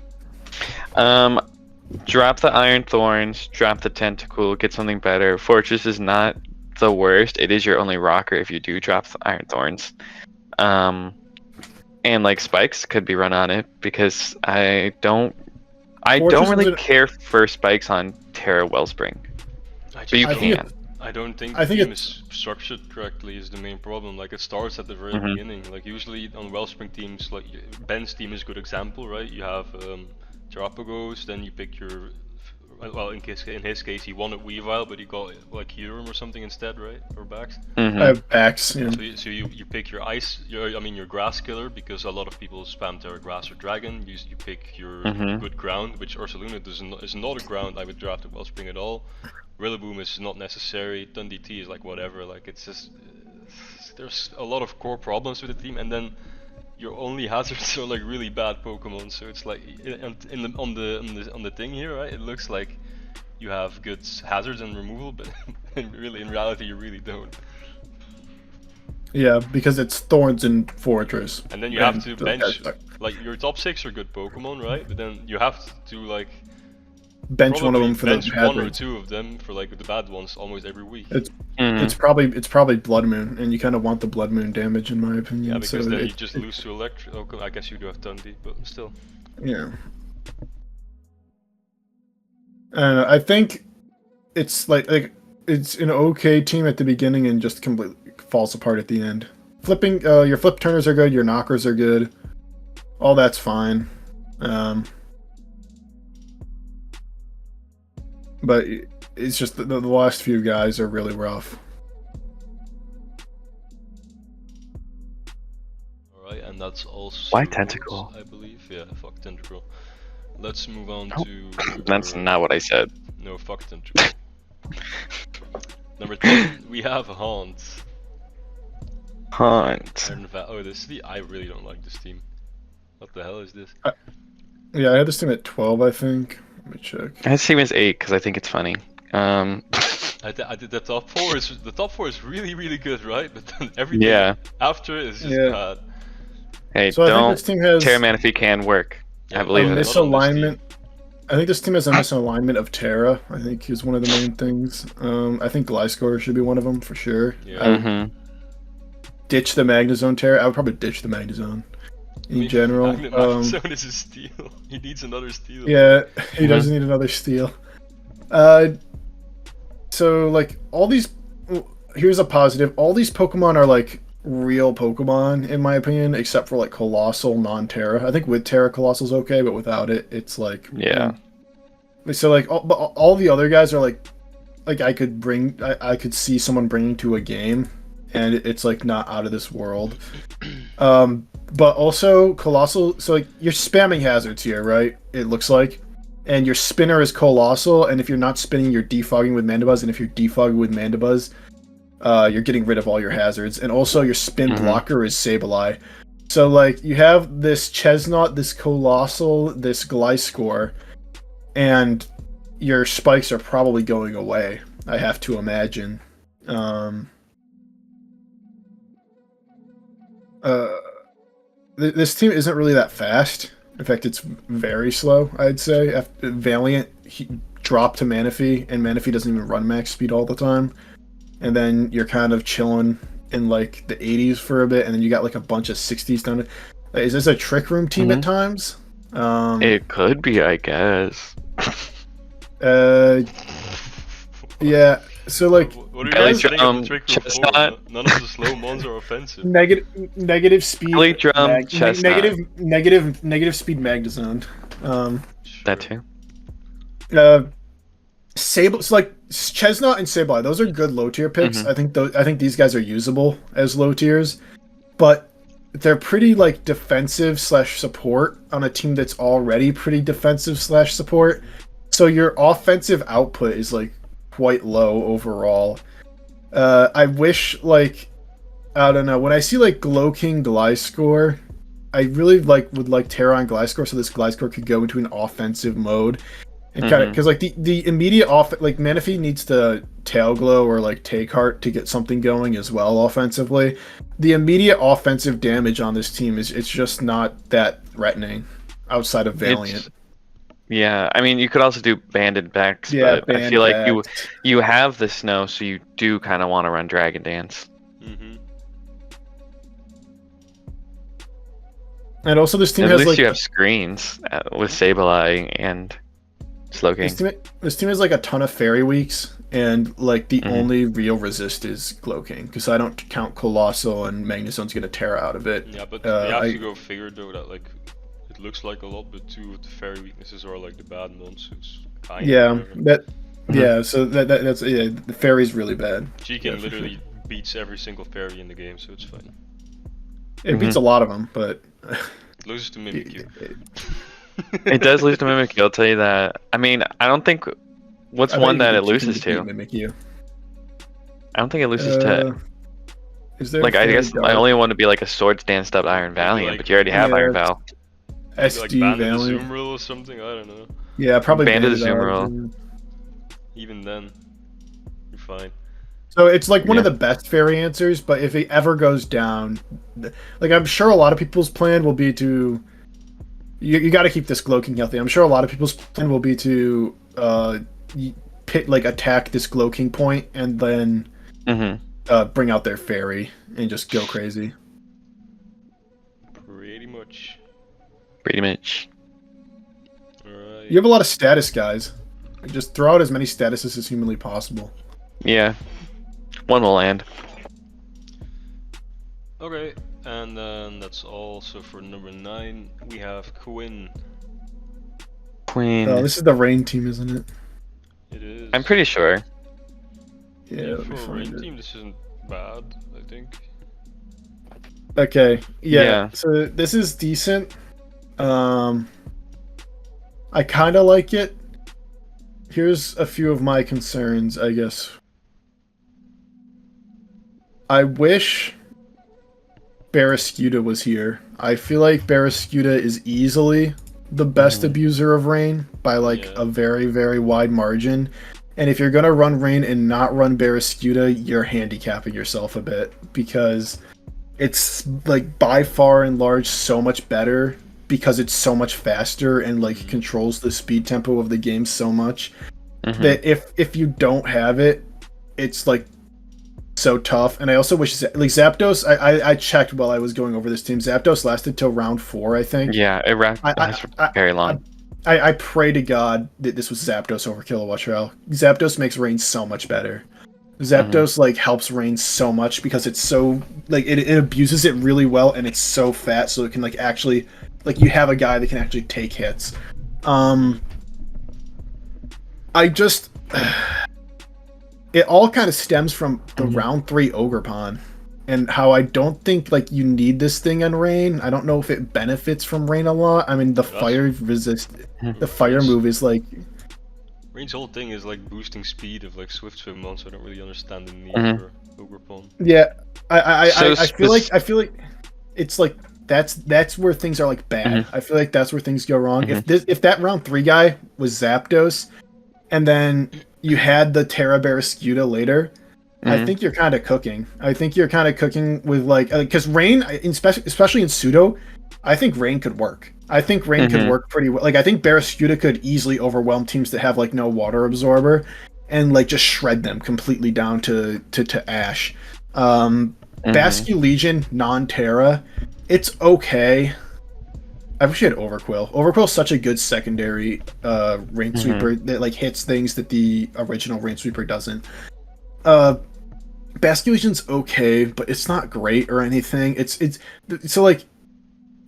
Drop the Iron Thorns, drop the Tentacool, get something better. Fortress is not the worst. It is your only rocker if you do drop the Iron Thorns. And like Spikes could be run on it because I don't really care for Spikes on Terra Wellspring. But you can. I don't think the game is structured correctly is the main problem. Like it starts at the very beginning. Like usually on Wellspring teams, like Ben's team is a good example, right? You have Terrapagos, then you pick your, well, in his case he wanted Weavile, but he got like Kyurem or something instead, right? Or Bax? I have Bax. Yeah. So you pick your your grass killer, because a lot of people spam Terra Grass or Dragon. You pick your good ground, which Ursaluna is not a ground I would draft at Wellspring at all. Rillaboom is not necessary. Dundee T is like whatever. Like it's just there's a lot of core problems with the team, and then your only hazards are like really bad Pokemon. So it's like on the thing here, right? It looks like you have good hazards and removal, but in reality you really don't. Yeah, because it's Thorns and Fortress. And then you have to bench like your top 6 are good Pokemon, right? But then you have to like bench one of them for the bench one or two of them for like the bad ones almost every week. It's probably Blood Moon, and you kind of want the Blood Moon damage in my opinion. Yeah, because then you just lose to Electric. Oh, I guess you do have Dundee, but still. Yeah. I think it's like it's an okay team at the beginning and just completely falls apart at the end. Flipping, your flip turners are good, your knockers are good, all that's fine. But it's just the last few guys are really rough. Alright, and that's also... Why Tentacool? I believe, yeah, fuck Tentacool. Let's move on to... That's not what I said. No, fuck Tentacool. Number 10, we have Haunt. Oh, I really don't like this team. What the hell is this? Yeah, I had this team at 12, I think. Let me check. I had Siemens 8 because I think it's funny. I did the top four is really really good, right? But then everything Yeah. after is just Yeah. bad. Hey, So I think don't. this team has Terra Manaphy can work. Yeah, I a believe in it. not on this team. misalignment. I think this team has a misalignment of Terra. I think is one of the main things. I think Gliscor should be one of them for sure. Yeah. I would Mm-hmm. ditch the Magnezone Terra. I would probably ditch the Magnezone in general. Magnezone is a steal. He needs another steal. Yeah, he doesn't need another steal. So like all these, here's a positive. All these Pokemon are like real Pokemon in my opinion, except for like Colossal non-Terra. I think with Terra Colossal's okay, but without it, it's like Yeah. So like all the other guys are like I could see someone bringing to a game, and it's like not out of this world. But also Colossal. So like you're spamming hazards here, right? It looks like. And your spinner is Colossal, and if you're not spinning, you're defogging with Mandibuzz, and if you're defogging with Mandibuzz, you're getting rid of all your hazards. And also your spin blocker is Sableye. So like you have this Chestnut, this Colossal, this Gliscor, and your spikes are probably going away, I have to imagine. This team isn't really that fast. In fact, it's very slow, I'd say. After Valiant dropped to Manaphy, and Manaphy doesn't even run max speed all the time. And then you're kind of chilling in like the 80s for a bit, and then you got like a bunch of 60s down. Is this a Trick Room team at times? It could be, I guess. Yeah. So like, What are you Belly guys getting drum, at the Trick Room for? Chestnut. None of the slow mons are offensive. negative speed. Belly drum, Chestnut. Negative speed Magnezone. That too. Sable. So like Chestnut and Sableye, those are good low tier picks. I think these guys are usable as low tiers, but they're pretty like defensive / support on a team that's already pretty defensive / support. So your offensive output is like quite low overall. I wish like I don't know, when I see like Glowking Gliscor, I really would like Terra on Gliscor so this Gliscor could go into an offensive mode. And kind of because like the immediate like Manaphy needs to Tail Glow or like Take Heart to get something going as well offensively. The immediate offensive damage on this team is it's just not that threatening outside of Valiant. Yeah, I mean you could also do Banded Bex, Yeah, but I feel like you have the snow, so you do kind of want to run Dragon Dance. And also this team At has least like you have screens with Sableye and Slowking. This team has like a ton of Fairy Weeks, and like the only real resist is Glowking, because I don't count Colossal and Magnezone's gonna tear out of it. Yeah, but you have to go figure though that like it looks like a lot, but two of the fairy weaknesses are like the bad nonsense. Yeah, so that's the fairy's really bad. Cheeking literally beats every single fairy in the game, so it's fine. It beats a lot of them, but it loses to Mimikyu. It does lose to Mimikyu, I'll tell you that. I mean, I don't think... What's one that it loses to? Mimikyu. I don't think it loses to... Is there like, I guess I only want to be like a Swords Danced Up Iron Valiant, but you already have Iron Val. SD like Banded Valiant. Azumarill or something, I don't know. Yeah, probably Banded Azumarill. Even then, you're fine. So it's like one of the best fairy answers, but if it ever goes down, like I'm sure a lot of people's plan will be to, you got to keep this Glowking healthy. I'm sure a lot of people's plan will be to attack this Glowking point and then bring out their fairy and just go crazy. Pretty much. Alright. You have a lot of status guys. Just throw out as many statuses as humanly possible. Yeah. One will land. Okay, and then that's all. So for number 9, we have Quinn. Oh, this is the rain team, isn't it? It is. I'm pretty sure. Yeah, for a rain team, this isn't bad, I think. Okay, yeah. So this is decent. I kind of like it. Here's a few of my concerns, I guess. I wish Barraskewda was here. I feel like Barraskewda is easily the best abuser of Rain by like a very, very wide margin. And if you're gonna run Rain and not run Barraskewda, you're handicapping yourself a bit because it's like by far and large so much better because it's so much faster and like controls the speed tempo of the game so much that if you don't have it, it's like so tough. And I also wish like Zapdos. I checked while I was going over this team. Zapdos lasted till round 4, I think. Yeah, it lasted very long. I pray to God that this was Zapdos over Kilowatt Trail. Zapdos makes Rain so much better. Zapdos like helps Rain so much because it's so like it abuses it really well and it's so fat so it can like actually like you have a guy that can actually take hits. I just it all kind of stems from the round 3 Ogerpon and how I don't think like you need this thing in Rain. I don't know if it benefits from Rain a lot. I mean the fire move is like Rain's whole thing is like boosting speed of like Swift Swim on, so I don't really understand the need for Ogerpon. Yeah, I feel like it's like that's where things are like bad. I feel like that's where things go wrong. If that round 3 guy was Zapdos, and then you had the Terra Barraskewda later, I think you're kind of cooking. I think you're kind of cooking with like because Rain, especially in Pseudo, I think Rain could work. I think Rain could work pretty well. Like I think Barraskewda could easily overwhelm teams that have like no water absorber, and like just shred them completely down to ash. Basque Legion non-Terra, it's okay. I wish you had Overquill. Overquill's such a good secondary Rain Sweeper that like hits things that the original Rain Sweeper doesn't. Basque Legion's okay, but it's not great or anything. It's so like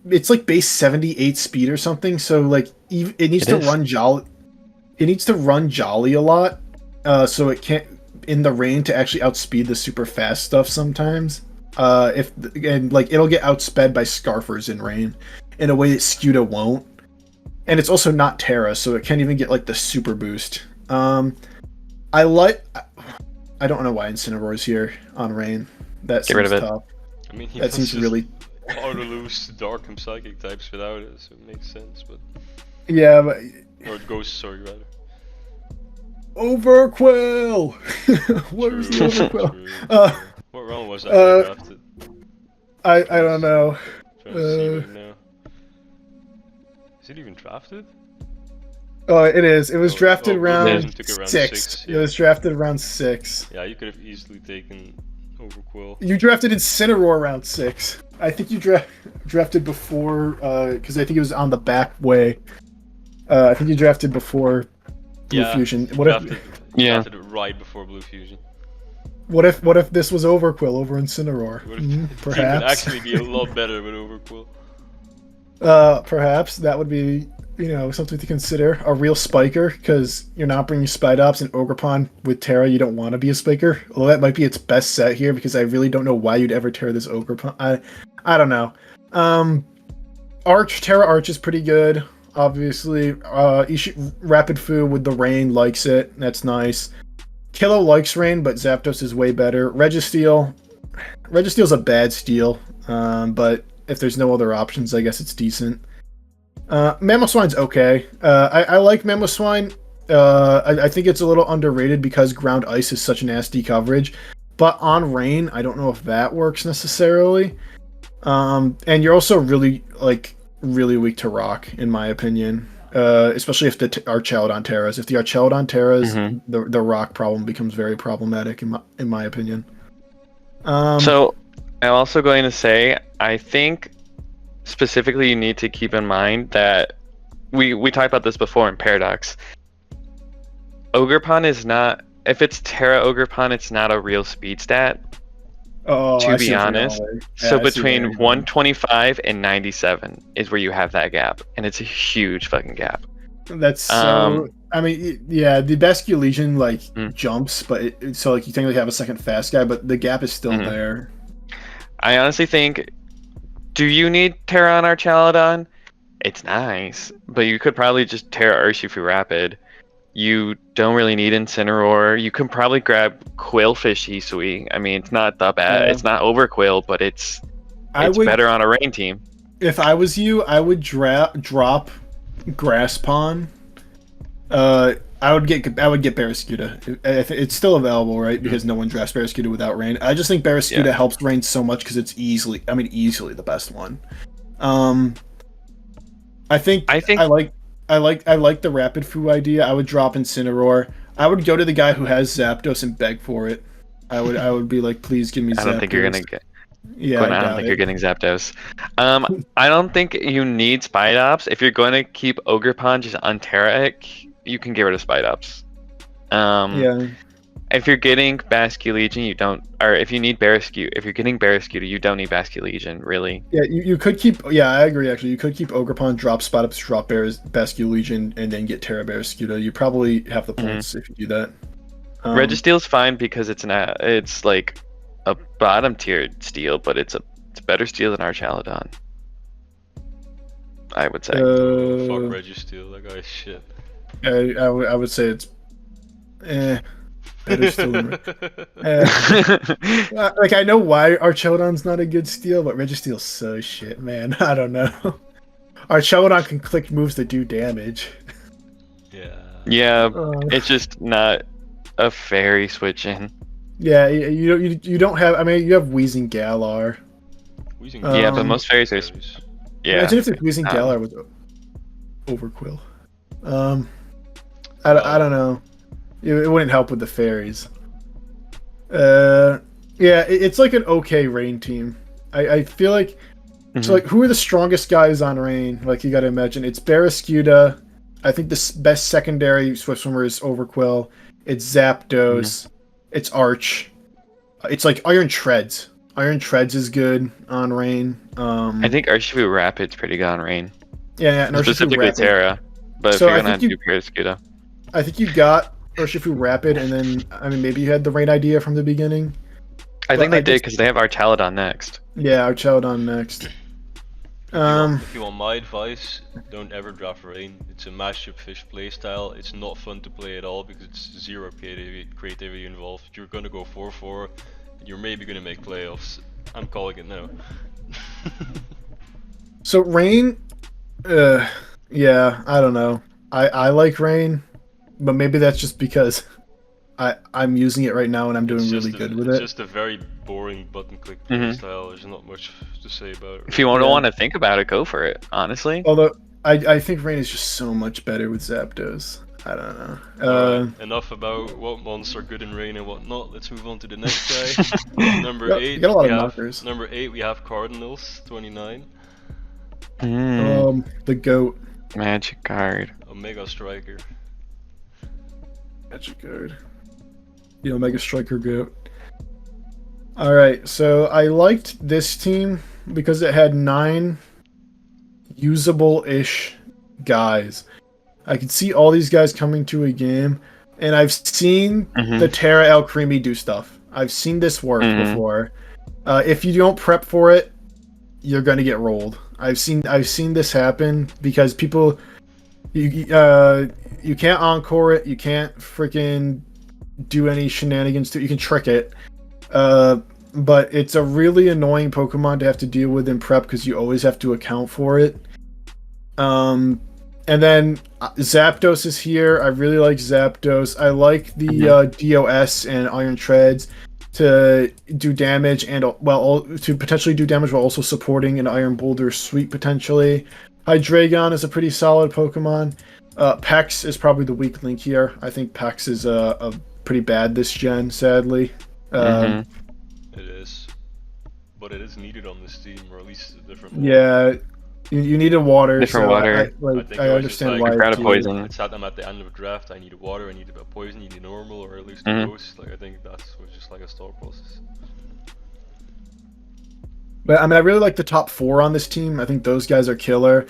it's like base 78 speed or something. So like it needs to run Jolly. It needs to run Jolly a lot, so it can't in the rain to actually outspeed the super fast stuff sometimes. And like it'll get outsped by Scarfers in rain in a way that Scuda won't. And it's also not Terra, so it can't even get like the super boost. I don't know why Incineroar's here on rain. That Get rid seems of it. tough. I mean, That seems really auto lose Dark and Psychic types without it, so it makes sense. But yeah, but or Ghost, sorry, rather. Overquill. Where's the Overquill? True. What round was that drafted? I don't know. Trying to see right now. Is it even drafted? Oh, it is. It was drafted round took it around 6. yeah. It was drafted round 6. Yeah, you could have easily taken Overquill. You drafted Incineroar round 6. I think you drafted before, because I think it was on the back way. I think you drafted before Blue Fusion. Drafted it right before Blue Fusion. What if this was Overquill over Incineroar? Perhaps. It would actually be a lot better with Overquill. Perhaps that would be, something to consider. A real spiker, because you're not bringing Spidops and Ogerpon with Terra. You don't want to be a spiker. Although that might be its best set here, because I really don't know why you'd ever Terra this Ogerpon. I don't know. Terra Arch is pretty good, obviously. Rapid Fu with the rain likes it. That's nice. Kilo likes rain, but Zapdos is way better. Registeel's a bad steal, but if there's no other options, I guess it's decent. Mamoswine's okay. I like Mamoswine. I think it's a little underrated because Ground Ice is such nasty coverage. But on Rain, I don't know if that works necessarily. And you're also really weak to Rock, in my opinion. Especially if the Archelodon Terras. If the Archelodon Terras, the Rock problem becomes very problematic, in my opinion. So, I'm also going to say, I think specifically you need to keep in mind that we talked about this before in Paradox. Ogerpon is not, if it's Terra Ogerpon, it's not a real speed stat. Oh, to be honest. So between 125 and 97 is where you have that gap, and it's a huge fucking gap. That's so. I mean, yeah, the Basque Legion jumps, but you technically have a second fast guy, but the gap is still there. I honestly think, do you need Terra on Archelodon? It's nice, but you could probably just Terra Urshifu Rapid. You don't really need Incineroar. You can probably grab Quillfish Hisui. I mean, it's not that bad. Yeah. It's not Overquill, but it's I It's would, better on a rain team. if I was you, I would drop Grass Pawn. I would get Barraskewda. It's still available, right? Because no one drafts Barraskewda without Rain. I just think Barraskewda Yeah. helps Rain so much because it's easily the best one. I think I think- I like the Rapid Foo idea. I would drop Incineroar. I would go to the guy who has Zapdos and beg for it. I would be like, please give me Zapdos. I don't think you're gonna get. Yeah, Quinn, I I don't doubt think it. you're getting Zapdos. I don't think you need Spidops. If you're going to keep Ogerpon just on Terra-Ick, you can get rid of Spidops. Yeah. If you're getting Basculegion, you don't. Or if you need Barrascute, if you're getting Barrascute, you don't need Basculegion, really. Yeah, you could keep. Yeah, I agree. Actually, you could keep Ogerpon, drop Spidops, drop Basculegion, and then get Terra Barraskewda. You probably have the points if you do that. Registeel's fine because it's like a bottom tier steel, but it's a better steel than Archaludon. I would say. Fuck Registeel, that guy's shit. I would say it's better still than like I know why Archaludon's not a good steal, but Registeel's so shit, man. I don't know. Archaludon can click moves that do damage. Yeah. Yeah, it's just not a fairy switch in. Yeah, you don't have. I mean, you have Wheezing Galar. Wheezing Yeah, but most fairies are. Yeah. Imagine if the Wheezing Galar was Overquill. I don't know. It wouldn't help with the fairies. Yeah, it's like an okay Rain team. I feel like so. Like, who are the strongest guys on Rain? Like, you got to imagine it's Barraskewda. I think the best secondary Swift Swimmer is Overquill. It's Zapdos. It's Arch. It's like Iron Treads. Iron Treads is good on Rain. I think Urshifu Rapid's pretty good on Rain. Yeah, and Urshifu Specifically Rapid. Terra. But So if I you're gonna think do Barrascute, I think you got Urshifu Rapid, and then I mean maybe you had the Rain idea from the beginning. I think Well, they did because they have Archaludon next. Yeah, Archaludon next. If you want my advice, don't ever draft Rain. It's a mashup fish playstyle. It's not fun to play at all because it's zero creativity involved. You're gonna go 4-4, and you're maybe gonna make playoffs. I'm calling it now. So Rain, yeah, I don't know. I like Rain, but maybe that's just because I'm using it right now and I'm doing really good with it's it. just a very boring button click playstyle. There's not much to say about it. If you don't want to think about it, go for it. Honestly. Although I think Rain is just so much better with Zapdos. I don't know. Alright, enough about what mons are good in Rain and what not. Let's move on to the next guy. Number 8. You got a lot of knockers. Number 8 we have Cardinals 29. The GOAT. Magic card. Omega Striker. Magic card. The Omega Striker GOAT. Alright, so I liked this team because it had 9 usable-ish guys. I could see all these guys coming to a game, and I've seen the Terra Alcremie do stuff. I've seen this work before. If you don't prep for it, you're gonna get rolled. I've seen this happen because people you can't encore it, you can't freaking do any shenanigans to it. You can trick it. But it's a really annoying Pokemon to have to deal with in prep because you always have to account for it. And then Zapdos is here. I really like Zapdos. I like the DOS and Iron Treads to do damage and to potentially do damage while also supporting an Iron Boulder Sweep potentially. Hydreigon is a pretty solid Pokemon. Pex is probably the weak link here. I think Pex is a pretty bad this gen, sadly. It is, but it is needed on this team, or at least a different one. Yeah, you need a water. Different water. I understand why. Crowd of poison. It's at them at the end of a draft. I need a water. I need a poison. You need a normal, or at least a ghost. Like I think that's just like a thought process. But I mean, I really like the top 4 on this team. I think those guys are killer.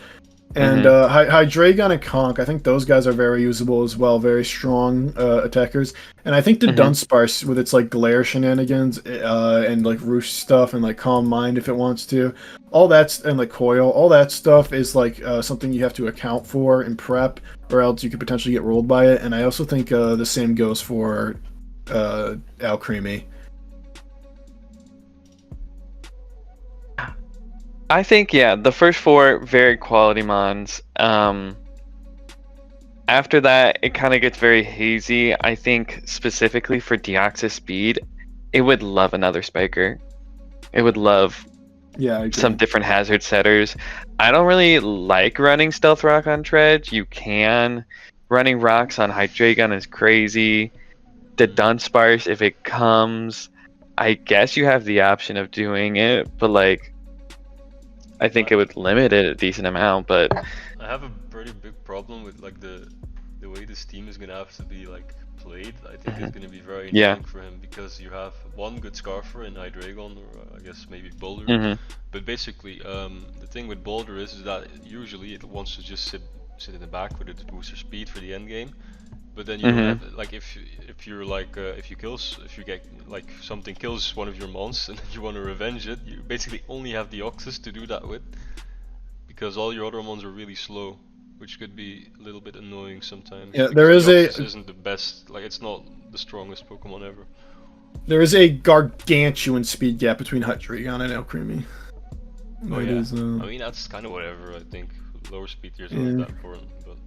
And Hydreigon and Conk, I think those guys are very usable as well. Very strong attackers. And I think the Dunsparce with its like glare shenanigans and like Roost stuff and like Calm Mind if it wants to, all that's and like Coil, all that stuff is like something you have to account for in prep, or else you could potentially get rolled by it. And I also think the same goes for Alcremie. I think yeah, the first 4 very quality mons. After that, it kind of gets very hazy. I think specifically for Deoxys speed, it would love another spiker. It would love Yeah, I agree. some different hazard setters. I don't really like running Stealth Rock on Dredge. You can. Running rocks on Hydreigon is crazy. The Dunsparce, if it comes, I guess you have the option of doing it, but like, I think it would limit it a decent amount. But I have a pretty big problem with like the way this team is gonna have to be like played. I think it's gonna be very Yeah. annoying for him because you have one good Scarfer in Hydreigon, or I guess maybe Boulder. Mhm. But basically, the thing with Boulder is that usually it wants to just sit in the back with its booster speed for the end game. But then you don't have, like, if you're like if you get like something kills one of your mons and you want to revenge it, you basically only have the Oxus to do that with, because all your other mons are really slow, which could be a little bit annoying sometimes. Yeah, because there is the a- Oxus isn't the best, like it's not the strongest Pokemon ever. There is a gargantuan speed gap between Hydreigon and Alcremie. Oh That yeah, is, I mean that's kind of whatever. I think lower speed tiers Yeah. aren't that important, but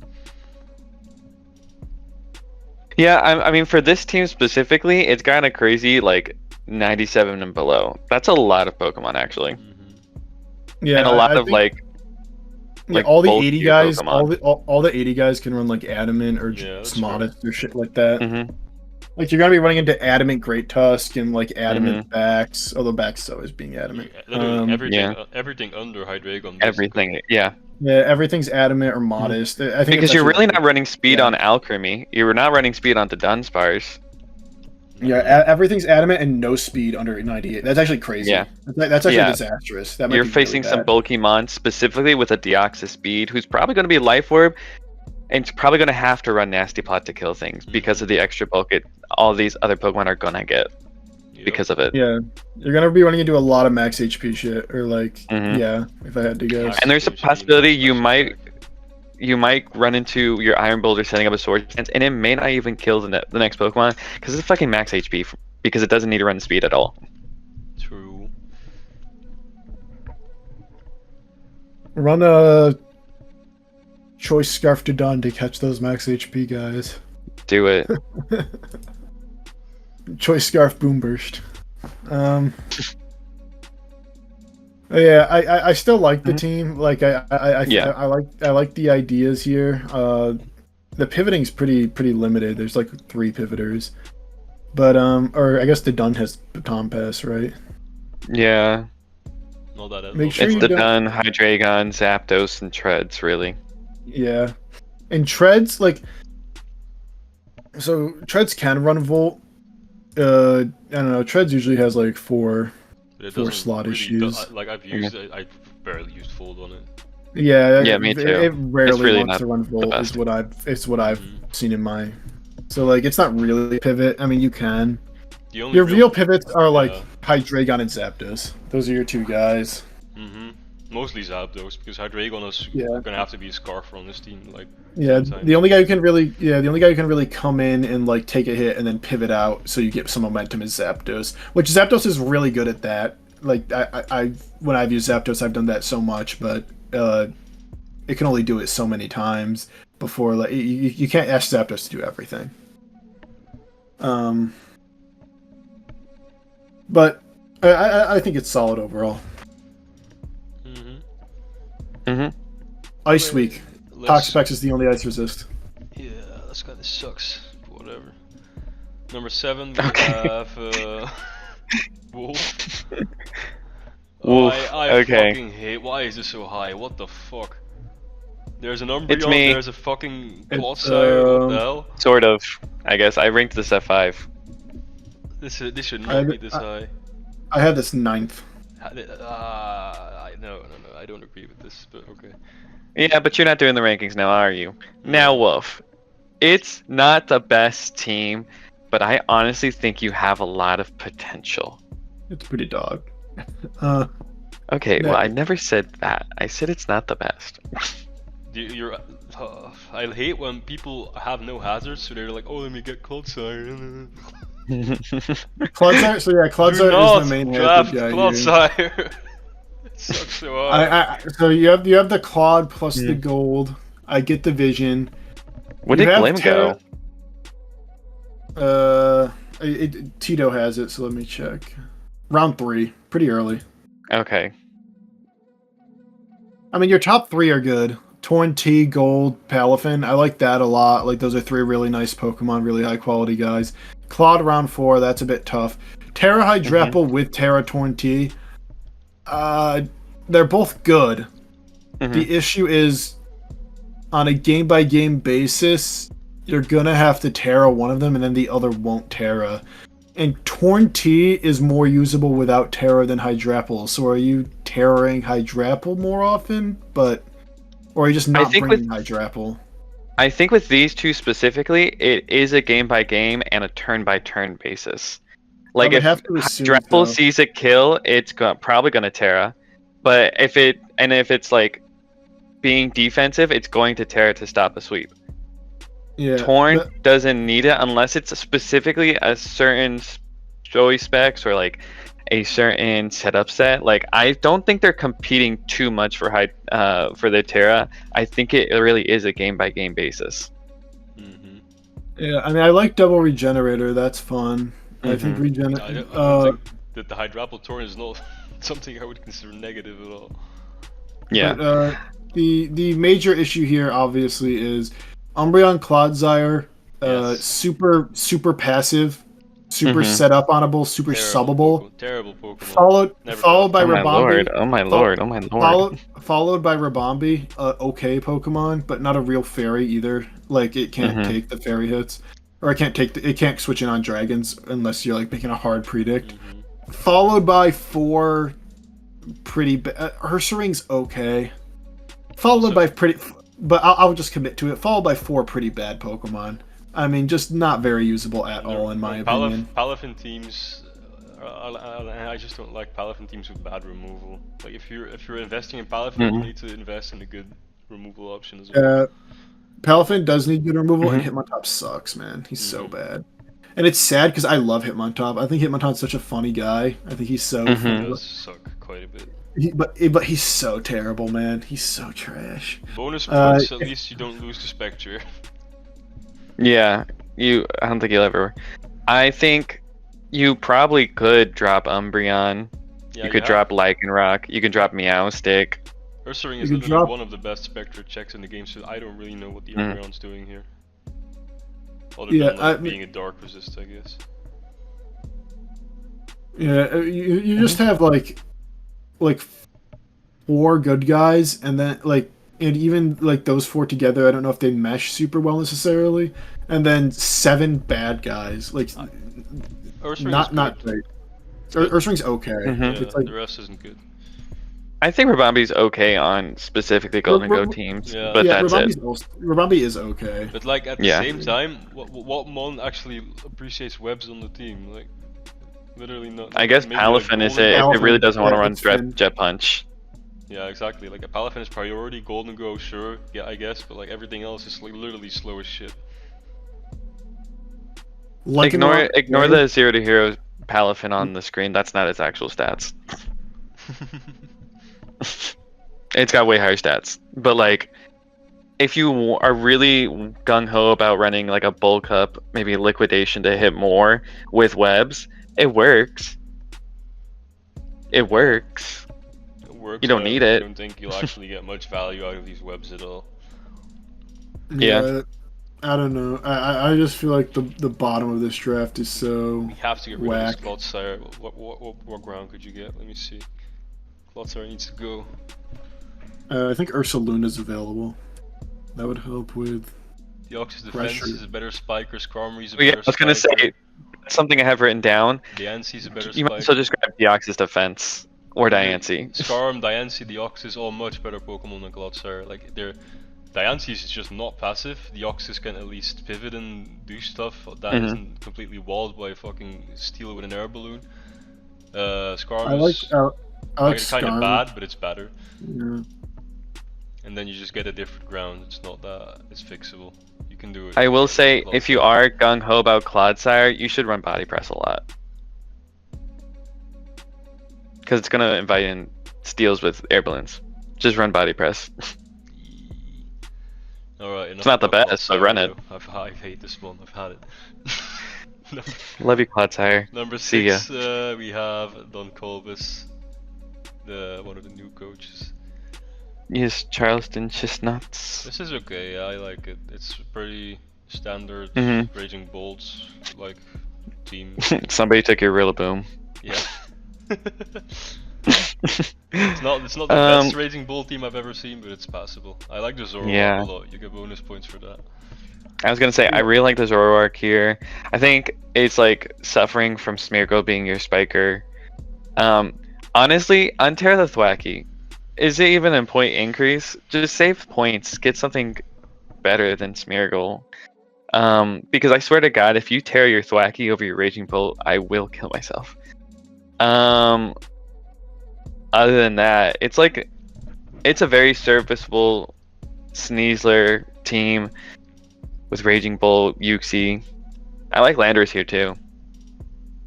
yeah, I mean for this team specifically, it's kind of crazy. Like 97 and below. That's a lot of Pokemon actually, yeah, and a lot I of think- like Yeah, like all the bulkier 80 guys, Pokemon. all the 80 guys can run like Adamant or Yeah, that's Smodest or shit like that. Mhm. Like you're gonna be running into Adamant Great Tusk and like Adamant Mm-hmm. Backs, although Backs is always being Adamant. literally everything, yeah. everything under Hydreigon. Basically. Everything, yeah. Yeah, everything's Adamant or Modest. I think Because it's you're actually really not running speed yeah. on Alcremie. You're not running speed onto Dunsparce. Yeah, everything's Adamant and no speed under 98. That's actually crazy. Yeah. That's actually Yeah. disastrous. That might You're be facing really some bad. bulky mons, specifically with a Deoxys speed, who's probably going to be Life Orb, and it's probably going to have to run Nasty Plot to kill things because of the extra bulk all these other Pokemon are going to get because of it. Yeah, you're gonna be running into a lot of max HP shit, or like, Mhm. yeah, if I had to guess. And there's a possibility you might run into your Iron Boulder setting up a Sword Dance, and it may not even kill the next Pokemon because it's fucking max HP because it doesn't need to run speed at all. True. Run a Choice Scarf to Dawn to catch those max HP guys. Do it. Choice Scarf Boom Burst. Yeah, I still like the team. Like I like the ideas here. The pivoting's pretty limited. There's like 3 pivoters, but or I guess the Dun has Baton Pass, right? Yeah. Not that Make sure It's you the don't- Dun, Hydreigon, Zapdos, and Treads, really. Yeah, and Treads like so Treads can run Volt. I don't know. Treads usually has like 4. But it 4 doesn't slot really issues. like I've used it, I barely used Fold on it. Yeah, Yeah, me it, too. It rarely really wants not to run the Volt. best. Is what I've seen in my. So like, it's not really pivot. I mean, you can. The only Your real pivots are like yeah. Hydreigon and Zapdos. Those are your 2 guys. Mostly Zapdos, because Hydreigon is gonna have to be a Scarfer on this team. Like Yeah, sometimes. the only guy who can really come in and like take a hit and then pivot out so you get some momentum is Zapdos. Which Zapdos is really good at that. Like I when I've used Zapdos, I've done that so much, but it can only do it so many times before like you can't ask Zapdos to do everything. But I think it's solid overall. Ice Week. Toxapex is the only ice resist. Yeah, that's kind of sucks. Whatever. Number 7, we Okay. have Wolf. Wolf, I okay. fucking hate. Why is this so high? What the fuck? There's an Umbreon. It's me. There's a fucking Clodsire. What the hell? Sort of. I guess I ranked this at 5. This should not be this high. I had this 9th. No, I don't agree with this, but okay. Yeah, but you're not doing the rankings now, are you? Now, Wolf. It's not the best team, but I honestly think you have a lot of potential. It's pretty dog. Okay, No. well, I never said that. I said it's not the best. I hate when people have no hazards, so they're like, oh, let me get Clodsire. Clodsire, so yeah, Clodsire is the main draft hazard guy here. Clodsire. It's sucks so hard. So you have the Claude plus the Mm. gold. I get the vision. Where You did have Glim go? Tito has it, so let me check. Round 3, pretty early. Okay. I mean, your top 3 are good. Torn T, Gold, Palafin. I like that a lot. Like, those are 3 really nice Pokemon, really high quality guys. Claude round 4, that's a bit tough. Terra Hydrapple with Terra Torn T. They're both good. The issue is, on a game by game basis, you're gonna have to Terra one of them, and then the other won't Terra. And Torn T is more usable without Terra than Hydrapple. So are you Terraing Hydrapple more often? Or are you just not bringing Hydrapple? I think with these two specifically, it is a game by game and a turn by turn basis. Like if Hydrapple sees a kill, it's probably gonna Terra. But if it's like being defensive, it's going to Terra to stop a sweep. Yeah, Torn doesn't need it unless it's specifically a certain showy specs or like a certain setup set. Like I don't think they're competing too much for the Terra. I think it really is a game by game basis. Yeah, I mean I like double regenerator. That's fun. I think I don't think that the Hydrapple Torn is not something I would consider negative at all. Yeah. But, the major issue here obviously is Umbreon Clodsire, super passive, super set up onable, super subbable. Terrible Pokemon. Followed by Rabombi. Oh my lord! Oh my lord! Followed by Rabombi, okay Pokemon, but not a real fairy either. Like it can't take the fairy hits, or it can't switch in on dragons unless you're like making a hard predict. Followed by 4 pretty bad. Ursaring's okay. Followed by but I'll just commit to it. Followed by 4 pretty bad Pokemon. I mean, just not very usable at all, in my opinion. Palafin teams, I just don't like Palafin teams with bad removal. Like if you're investing in Palafin, you need to invest in a good removal option as well. Palafin does need good removal, and Hitmontop sucks, man. He's so bad. And it's sad because I love Hitmontop. I think Hitmontop's such a funny guy. I think he's so funny. He does suck quite a bit. But he's so terrible, man. He's so trash. Bonus points, at least you don't lose to Spectre. Yeah, I don't think you'll ever. I think you probably could drop Umbreon. Yeah, you could drop Lycanroc. You can drop Meowstic. Ursaring is literally one of the best Spectre checks in the game, so I don't really know what the Umbreon's doing here. Other than being a dark resist, I guess. Yeah, you just have like 4 good guys, and then and even like those 4 together, I don't know if they mesh super well necessarily, and then 7 bad guys. Like not great. Ursaring's okay. It's like, the rest isn't good. I think Rabombi's okay on specifically Golden Go teams, but that's it. Rabombi is okay. But like at the same time, what mon actually appreciates webs on the team? Like literally not. I guess Palafin is it if it really doesn't want to run Jet Punch. Yeah, exactly. Like a Palafin is priority, Golden Go, sure, yeah, I guess, but like everything else is like literally slow as shit. Ignore the 0 to hero Palafin on the screen. That's not its actual stats. It's got way higher stats, but like if you are really gung-ho about running like a bulk up, maybe liquidation to hit more with webs, it works. It works. You don't need it. I don't think you'll actually get much value out of these webs at all. Yeah. I don't know. I just feel like the bottom of this draft is so we have to get rid whack. of this Clodsire. What ground could you get? Let me see. Clodsire needs to go. I think Ursaluna's available. That would help with Deoxys Defense is a better spiker. Skarmory's a better spiker. I was gonna say something I have written down. Diance's a better spiker. You might also just grab Deoxys Defense or Diancie. Skarm, Diancie, Deoxys, all much better Pokemon than Clodsire. Like Diancie is just not passive. Deoxys can at least pivot and do stuff that isn't completely walled by fucking steal with an air balloon. Skarm is kind of bad, but it's better. Yeah. And then you just get a different ground. It's not that it's fixable. You can do it. I will say, if you are gung ho about Clodsire, you should run Body Press a lot, because it's gonna invite in steals with air balloons. Just run body press. Alright, It's not the about best, but run it. I hate this one, I've had it. Love you, Clodsire. Number See ya. 6, we have Don Colbus, one of the new coaches. Yes, Charleston Chestnuts. This is okay, I like it. It's pretty standard Mhm. Raging Bolts like team. Somebody took your Rillaboom. Yeah. It's not the best Raging Bolt team I've ever seen, but it's passable. I like the Zoroark Yeah. a lot. You get bonus points for that. I was gonna say I really like the Zoroark here. I think it's like suffering from Smeargle being your spiker. Honestly, untear the Thwacky. Is it even a point increase? Just save points. Get something better than Smeargle. Because I swear to God, if you tear your Thwacky over your Raging Bolt, I will kill myself. Other than that, it's a very serviceable Sneasler team with Raging Bolt, Uxie. I like Landers here too.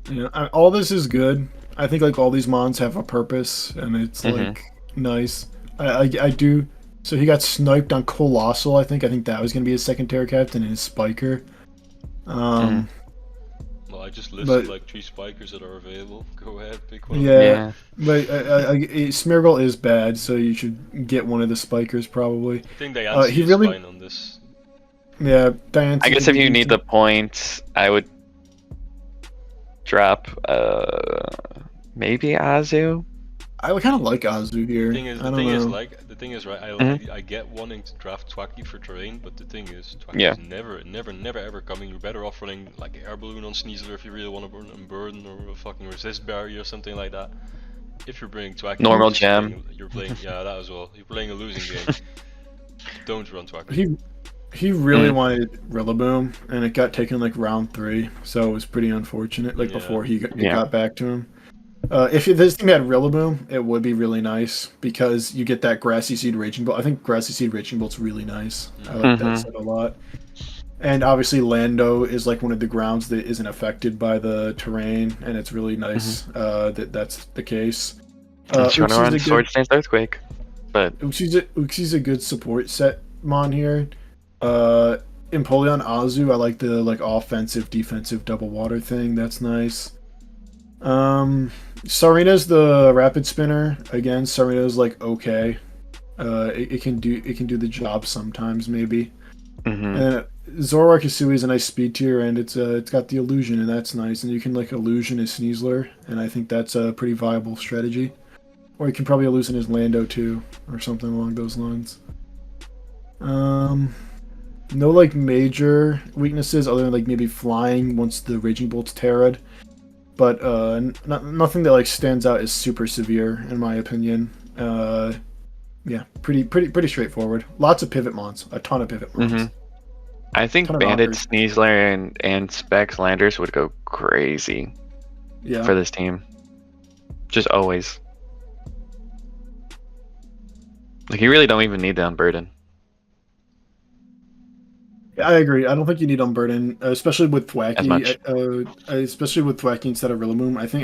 Yeah, all this is good. I think like all these mons have a purpose, and it's like nice. I do. So he got sniped on Colossal. I think that was gonna be his second Terra Captain and his Spiker. Well, I just listed like 3 spikers that are available. Go ahead, pick one. Yeah, but Smeargle is bad, so you should get one of the spikers probably. I think Diancie is fine on this. Yeah, Diancie. I guess if you need the points, I would drop maybe Azu. I kind of like Azu here. The thing is, right? I get wanting to draft Thwacky for terrain, but the thing is, Thwacky is never ever coming. You're better off running like Air Balloon on Sneasler if you really want to burn or a fucking Resist Barrier or something like that. If you're bringing Thwacky, normal gem. You're playing that as well. You're playing a losing game. Don't run Thwacky. He really wanted Rillaboom, and it got taken like round 3, so it was pretty unfortunate. Like before he got back to him. If this team had Rillaboom, it would be really nice because you get that Grassy Seed Raging Bolt. I think Grassy Seed Raging Bolt's really nice. I like that set a lot. And obviously Lando is like one of the grounds that isn't affected by the terrain, and it's really nice that that's the case. Run around Sword Stance Earthquake, but Uxie's a good support set mon here. Empoleon Azu, I like the offensive defensive double water thing. That's nice. Sarina's the rapid spinner. Again, Sarina's like okay. It can do the job sometimes maybe. And Zoroark Hisui is a nice speed tier, and it's got the illusion, and that's nice. And you can like illusion his Sneasler, and I think that's a pretty viable strategy. Or you can probably illusion his Lando too, or something along those lines. No like major weaknesses other than like maybe flying once the Raging Bolt's terra'd. But nothing that like stands out as super severe in my opinion. Yeah, pretty straightforward. Lots of pivot mons, a ton of pivot mons. I think Bandit, Sneasler, and Specs Landers would go crazy. Yeah. For this team, just always. Like you really don't even need the Unburden. I agree. I don't think you need Unburden, especially with Thwacky. As much. Instead of Rillaboom. I think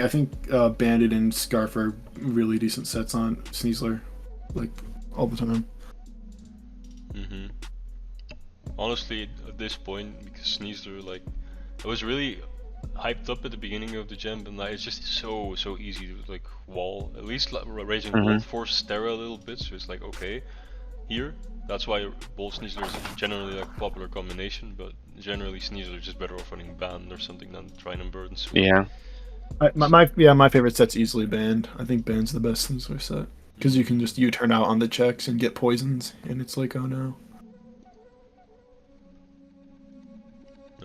Bandit and Scarf are really decent sets on Sneasler, like all the time. Honestly, at this point, because Sneasler, like, I was really hyped up at the beginning of the gen, but now it's just so easy to like wall. At least like, Raging Bolt forces Terra a little bit, so it's like okay, here. That's why Bolt Sneasler is generally like a popular combination, but generally Sneasler is just better off running Band or something than trying to burden. Yeah. My favorite set's easily Band. I think Band's the best Sneasler set because you can just U-turn out on the checks and get poisons, and it's like oh no.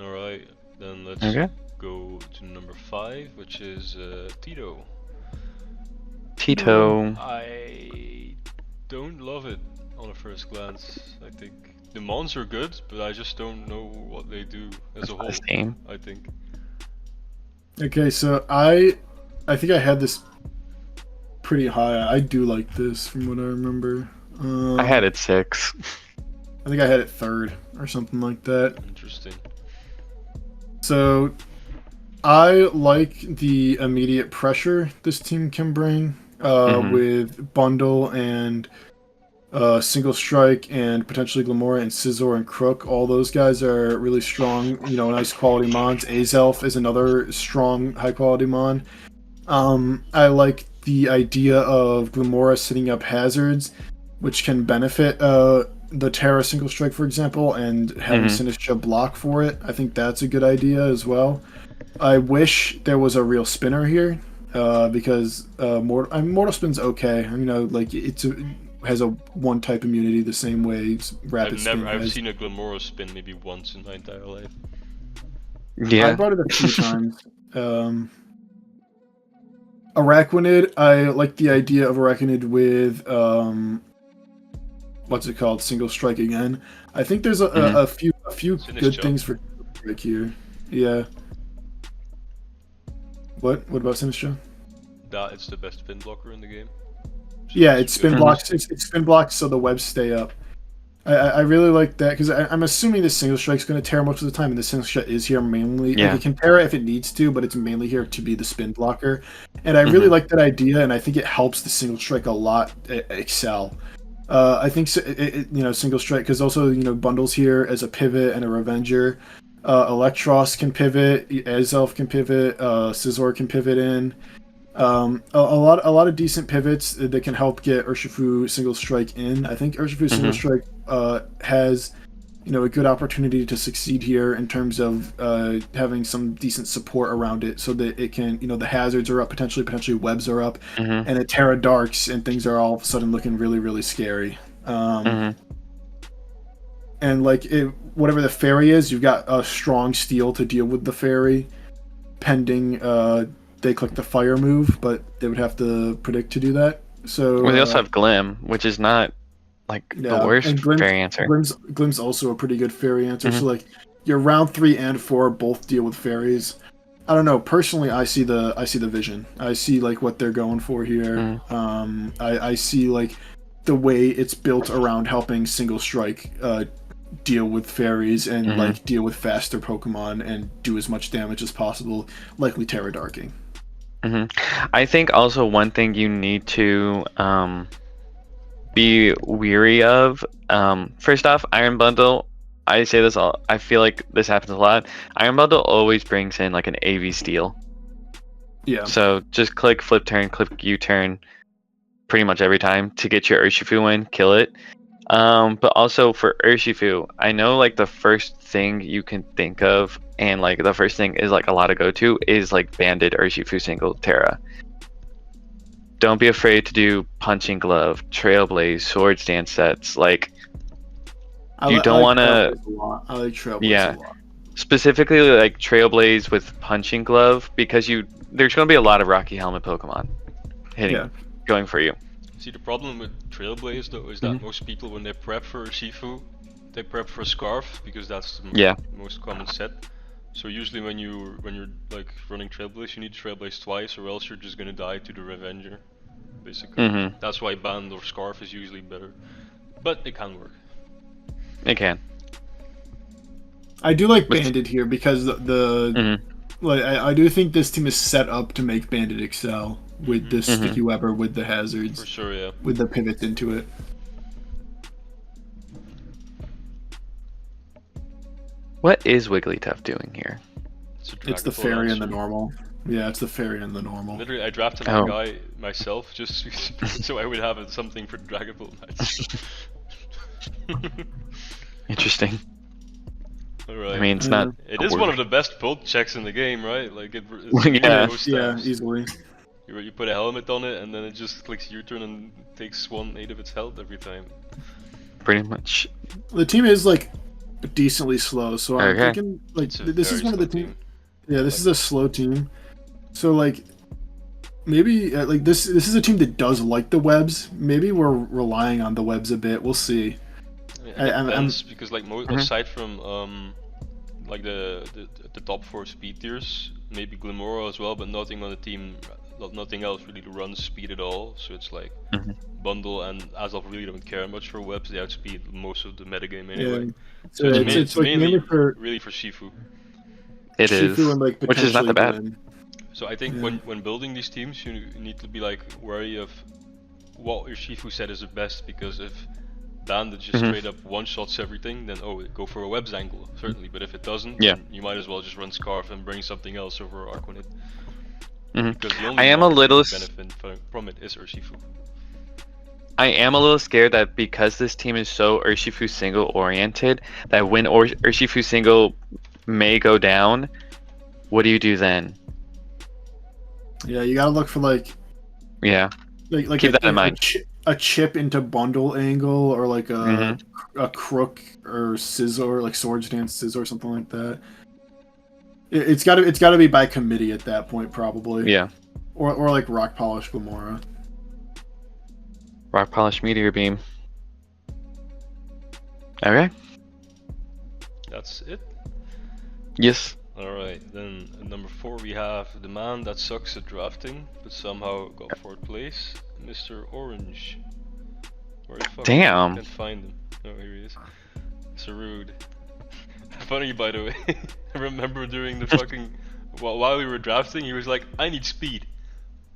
All right, then let's go to number 5, which is Tito. I don't love it. On a first glance, I think the mons are good, but I just don't know what they do as a whole. I think. Okay, so I think I had this pretty high. I do like this from what I remember. I had it 6. I think I had it 3rd or something like that. Interesting. So I like the immediate pressure this team can bring. with Bundle and Single Strike and potentially Glamora and Scizor and Crook. All those guys are really strong, nice quality mons. Azelf is another strong, high quality mon. I like the idea of Glamora setting up hazards, which can benefit the Terra Single Strike, for example, and having Sinistcha block for it. I think that's a good idea as well. I wish there was a real spinner here, because Mortal Spin's okay. Has a one type immunity the same way Rapid Spin has. I've seen a Glamora spin maybe once in my entire life. Yeah. I brought it a few times. Araquanid, I like the idea of Araquanid with what's it called? Single Strike again. I think there's a few good things for Strike here. Yeah. What about Sinistcha? That it's the best spin blocker in the game. So yeah, it's spin blocks. It's spin blocks, so the webs stay up. I really like that because I'm assuming the Single Strike's going to tear most of the time, and the Single Strike is here mainly. Yeah. Like, it can tear if it needs to, but it's mainly here to be the spin blocker. And I really like that idea, and I think it helps the Single Strike a lot excel. I think Single Strike, because also Bundles here as a pivot and a Revenger. Electros can pivot, Azelf can pivot, Scizor can pivot in. A lot of decent pivots that can help get Urshifu Single Strike in. I think Urshifu Single Strike has a good opportunity to succeed here in terms of having some decent support around it, so that it can the hazards are up, potentially webs are up, and it Terra Darks and things are all of a sudden looking really, really scary. And whatever the fairy is, you've got a strong steel to deal with the fairy, pending they click the fire move, but they would have to predict to do that. So they also have Glim, which is not the worst fairy answer. Glim's also a pretty good fairy answer. So your round 3 and 4 both deal with fairies. I don't know. Personally, I see the vision. I see what they're going for here. I see the way it's built around helping Single Strike deal with fairies and deal with faster Pokemon and do as much damage as possible, likely Terra Darking. I think also one thing you need to be weary of, first off, Iron Bundle. I say this all. I feel like this happens a lot. Iron Bundle always brings in an AV steal. Yeah. So just click flip turn, click U-turn, pretty much every time to get your Urshifu in, kill it. But also for Urshifu, I know the first thing you can think of, and the first thing is a lot of go-to is banded Urshifu single Terra. Don't be afraid to do Punching Glove, Trailblaze, Swords Dance sets. You don't want to. I like Trailblaze a lot. Specifically Trailblaze with Punching Glove, because there's going to be a lot of Rocky Helmet Pokemon going for you. See, the problem with Trailblaze though is that most people, when they prep for Shifu, they prep for Scarf, because that's the most common set. So usually when you're running Trailblaze, you need Trailblaze twice, or else you're just gonna die to the Revenger. Basically, that's why Band or Scarf is usually better, but it can work. It can. I do like Bandit here because I do think this team is set up to make Bandit excel with the Sticky Webber, with the hazards, for sure, yeah, with the pivots into it. What is Wigglytuff doing here? It's the fairy and the normal. Yeah, it's the fairy and the normal. Literally, I drafted that guy myself just so I would have something for Dragon Ball Knights. Interesting. Alright. I mean, it's not. It is one of the best pull checks in the game, right? Easily. You put a helmet on it, and then it just clicks U-turn and takes 1/8 of its health every time. Pretty much. The team is decently slow, so I'm thinking this is one of the team. Yeah, this is a slow team. So maybe this is a team that does like the webs. Maybe we're relying on the webs a bit. We'll see. It depends, because aside from the top 4 speed tiers, maybe Glamora as well, but nothing on the team, nothing else really runs speed at all. So it's Bundle and Azov really don't care much for webs. They outspeed most of the metagame anyway. Yeah. So it's mainly for Shifu. It is, Shifu and which is not that bad. Glenn. So I think Yeah. when building these teams, you need to be like wary of what your Shifu set is the best, because if Bandit just straight up one-shots everything, then go for a webs angle, certainly. But if it doesn't, Yeah. then you might as well just run Scarf and bring something else over Arquanid. Mhm. Because the I only am a one that little really benefit from it is Urshifu. I am a little scared that because this team is so Urshifu single oriented, that when Urshifu single may go down, what do you do then? Yeah, you gotta look for like Yeah, like keep that in mind. a chip into bundle angle, or like Mhm. a crook or scissor, like swords dance scissor or something like that. It's gotta be by committee at that point, probably. Yeah, Or like rock polish Gamora. rock polish meteor beam. Okay. That's it. Yes. Alright, then at number 4 we have the man that sucks at drafting, but somehow got 4th place, Mr. Orange. Where the fuck? Damn. I can't find him. Oh, here he is. So rude. Funny, by the way. I remember during the fucking while we were drafting, he was like, "I need speed.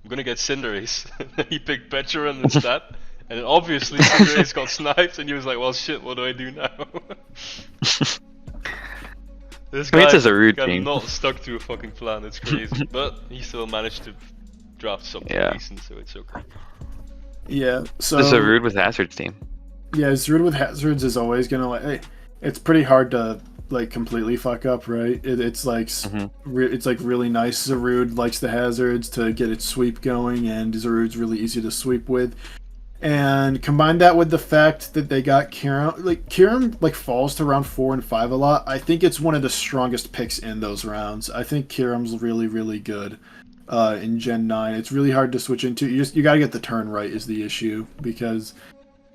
I'm gonna get Cinderace." He picked Pecharon instead, and then obviously Cinderace got sniped, and he was like, "Well, shit. What do I do now?" This I mean, guy it's a rude got team. not stuck to a fucking plan. It's crazy, but he still managed to draft something Yeah. decent, so it's okay. Yeah. So This is a rude with Hazard's team. yeah, Zrude with hazards is always gonna it's pretty hard to like completely fuck up, right? It's like it's like really nice. Zarude likes the hazards to get its sweep going, and Zarude's really easy to sweep with. And combine that with the fact that they got Kiram like falls to round 4 and 5 a lot. I think it's one of the strongest picks in those rounds. I think Kiram's really, really good in Gen 9. It's really hard to switch into. You gotta get the turn right is the issue, because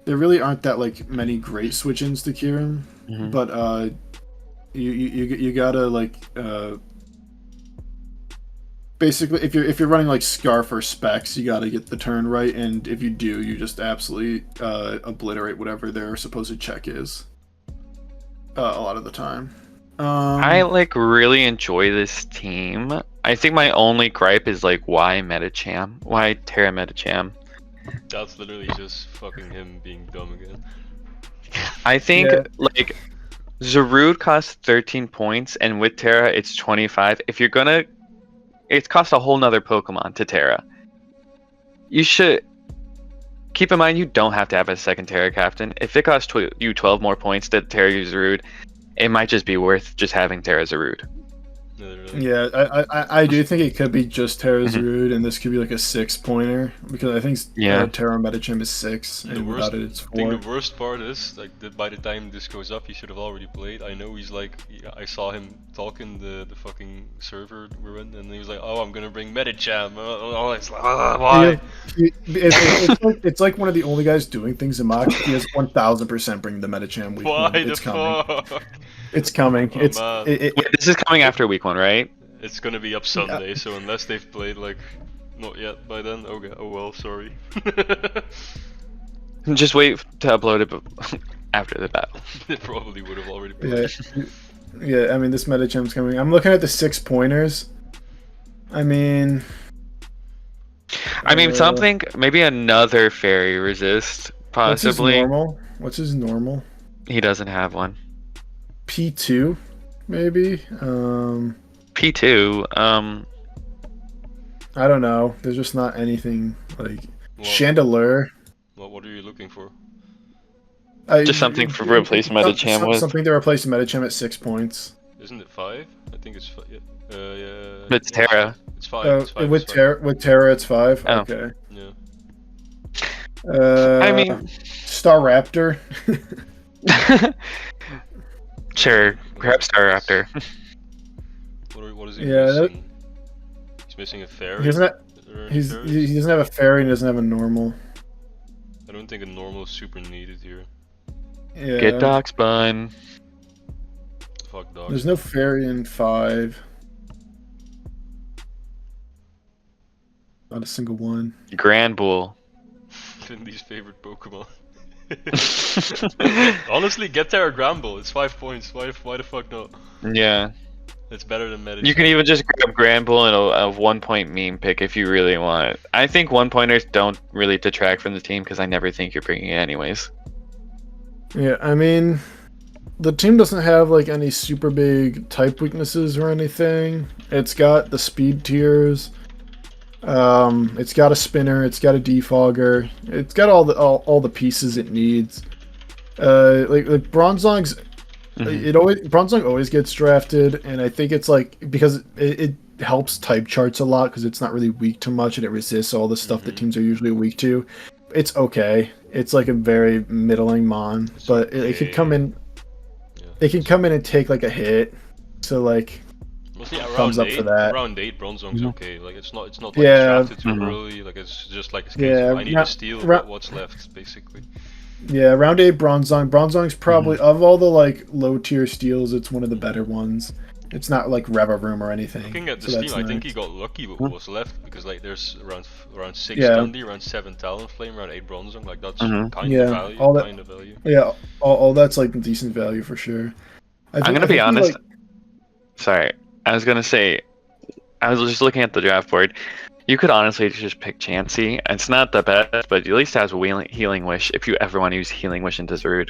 there really aren't that like many great switch-ins to Kiram. But you gotta basically, if you're running like Scarf or Specs, you gotta get the turn right, and if you do, you just absolutely obliterate whatever their supposed check is. A lot of the time. I like really enjoy this team. I think my only gripe is like why Metacham? Why Terra Metacham? That's literally just fucking him being dumb again. I think Yeah. like Zarude costs 13 points, and with Terra it's 25. If you're gonna, it costs a whole nother Pokemon to Terra. You should keep in mind you don't have to have a second Terra captain. If it costs you 12 more points to Terra Zarude, it might just be worth just having Terra Zarude. Literally. Yeah, I do think it could be just Terra Zarude, and this could be like a 6-pointer, because I think Terra Metacham is 6, The and worst, without it it's I think 4. the worst part is like that by the time this goes up, he should have already played. I know he's like, I saw him talking the fucking server we're in, and he was like, "Oh, I'm gonna bring Metacham." It's like, why? It's like one of the only guys doing things in Mox. He has 1000% bring the Metacham week Why 1. the It's coming. fuck? It's coming. Oh, It's man. Wait, this is coming after week 1, right? It's gonna be up Sunday, so unless they've played like not yet by then, okay. Oh well, sorry. Just wait to upload it after the battle. They probably would have already played. yeah. I mean, this Metacham's coming. I'm looking at the 6-pointers. I mean, something, maybe another fairy resist, possibly. What's his normal? He doesn't have one. P2, maybe. P2. I don't know. There's just not anything like Well, Chandelier. Well, what are you looking for? Just something for replace Metacham with. Something to replace Metacham at 6 points. Isn't it 5? I think it's 5. Yeah. Yeah. But it's Terra. It's 5. It's 5. With Terra, it's 5. Oh. Okay. Yeah. I mean, Star Raptor. Sure, grab Star Raptor. What is he Yeah, missing? He's missing a fairy. He doesn't he doesn't have a fairy and he doesn't have a normal. I don't think a normal is super needed here. Yeah. Get Docs Bun. Fuck dogs. There's no fairy in 5. Not a single one. Grand Bull. Lindy's favorite Pokemon. Honestly, get Terra Gramble. It's 5 points. Why the fuck not? Yeah. It's better than Medicham. You can even just grab Granbull and a 1-point meme pick if you really want. I think 1-pointers don't really detract from the team because I never think you're bringing it anyways. Yeah, I mean, the team doesn't have like any super big type weaknesses or anything. It's got the speed tiers. It's got a spinner. It's got a defogger. It's got all the pieces it needs. Like Bronzong's, Bronzong always gets drafted, and I think it's like because it helps type charts a lot because it's not really weak to much and it resists all the stuff that teams are usually weak to. It's okay. It's like a very middling mon, but it could come in. Yeah. It can come in and take like a hit. So like. Well, see, Thumbs up for that. Around 8, Bronzong's okay. Like it's not like Yeah. drafted too early. Like it's just like a case of I need to steal what's left, basically. Yeah, round 8 Bronzong. Bronzong's probably of all the like low tier steals, it's one of the better ones. It's not like Revaroom or anything. Looking at the so Steam, I think he got lucky with what was left because like there's around 6 Candy, around 7 Talonflame, around 8 Bronzong. Like that's kind of value. All that, kind of value. Yeah, all that's like decent value for sure. I'm gonna be honest. Sorry, I was gonna say, I was just looking at the draft board. You could honestly just pick Chansey. It's not the best, but at least it has Healing Wish if you ever want to use Healing Wish into Zarude.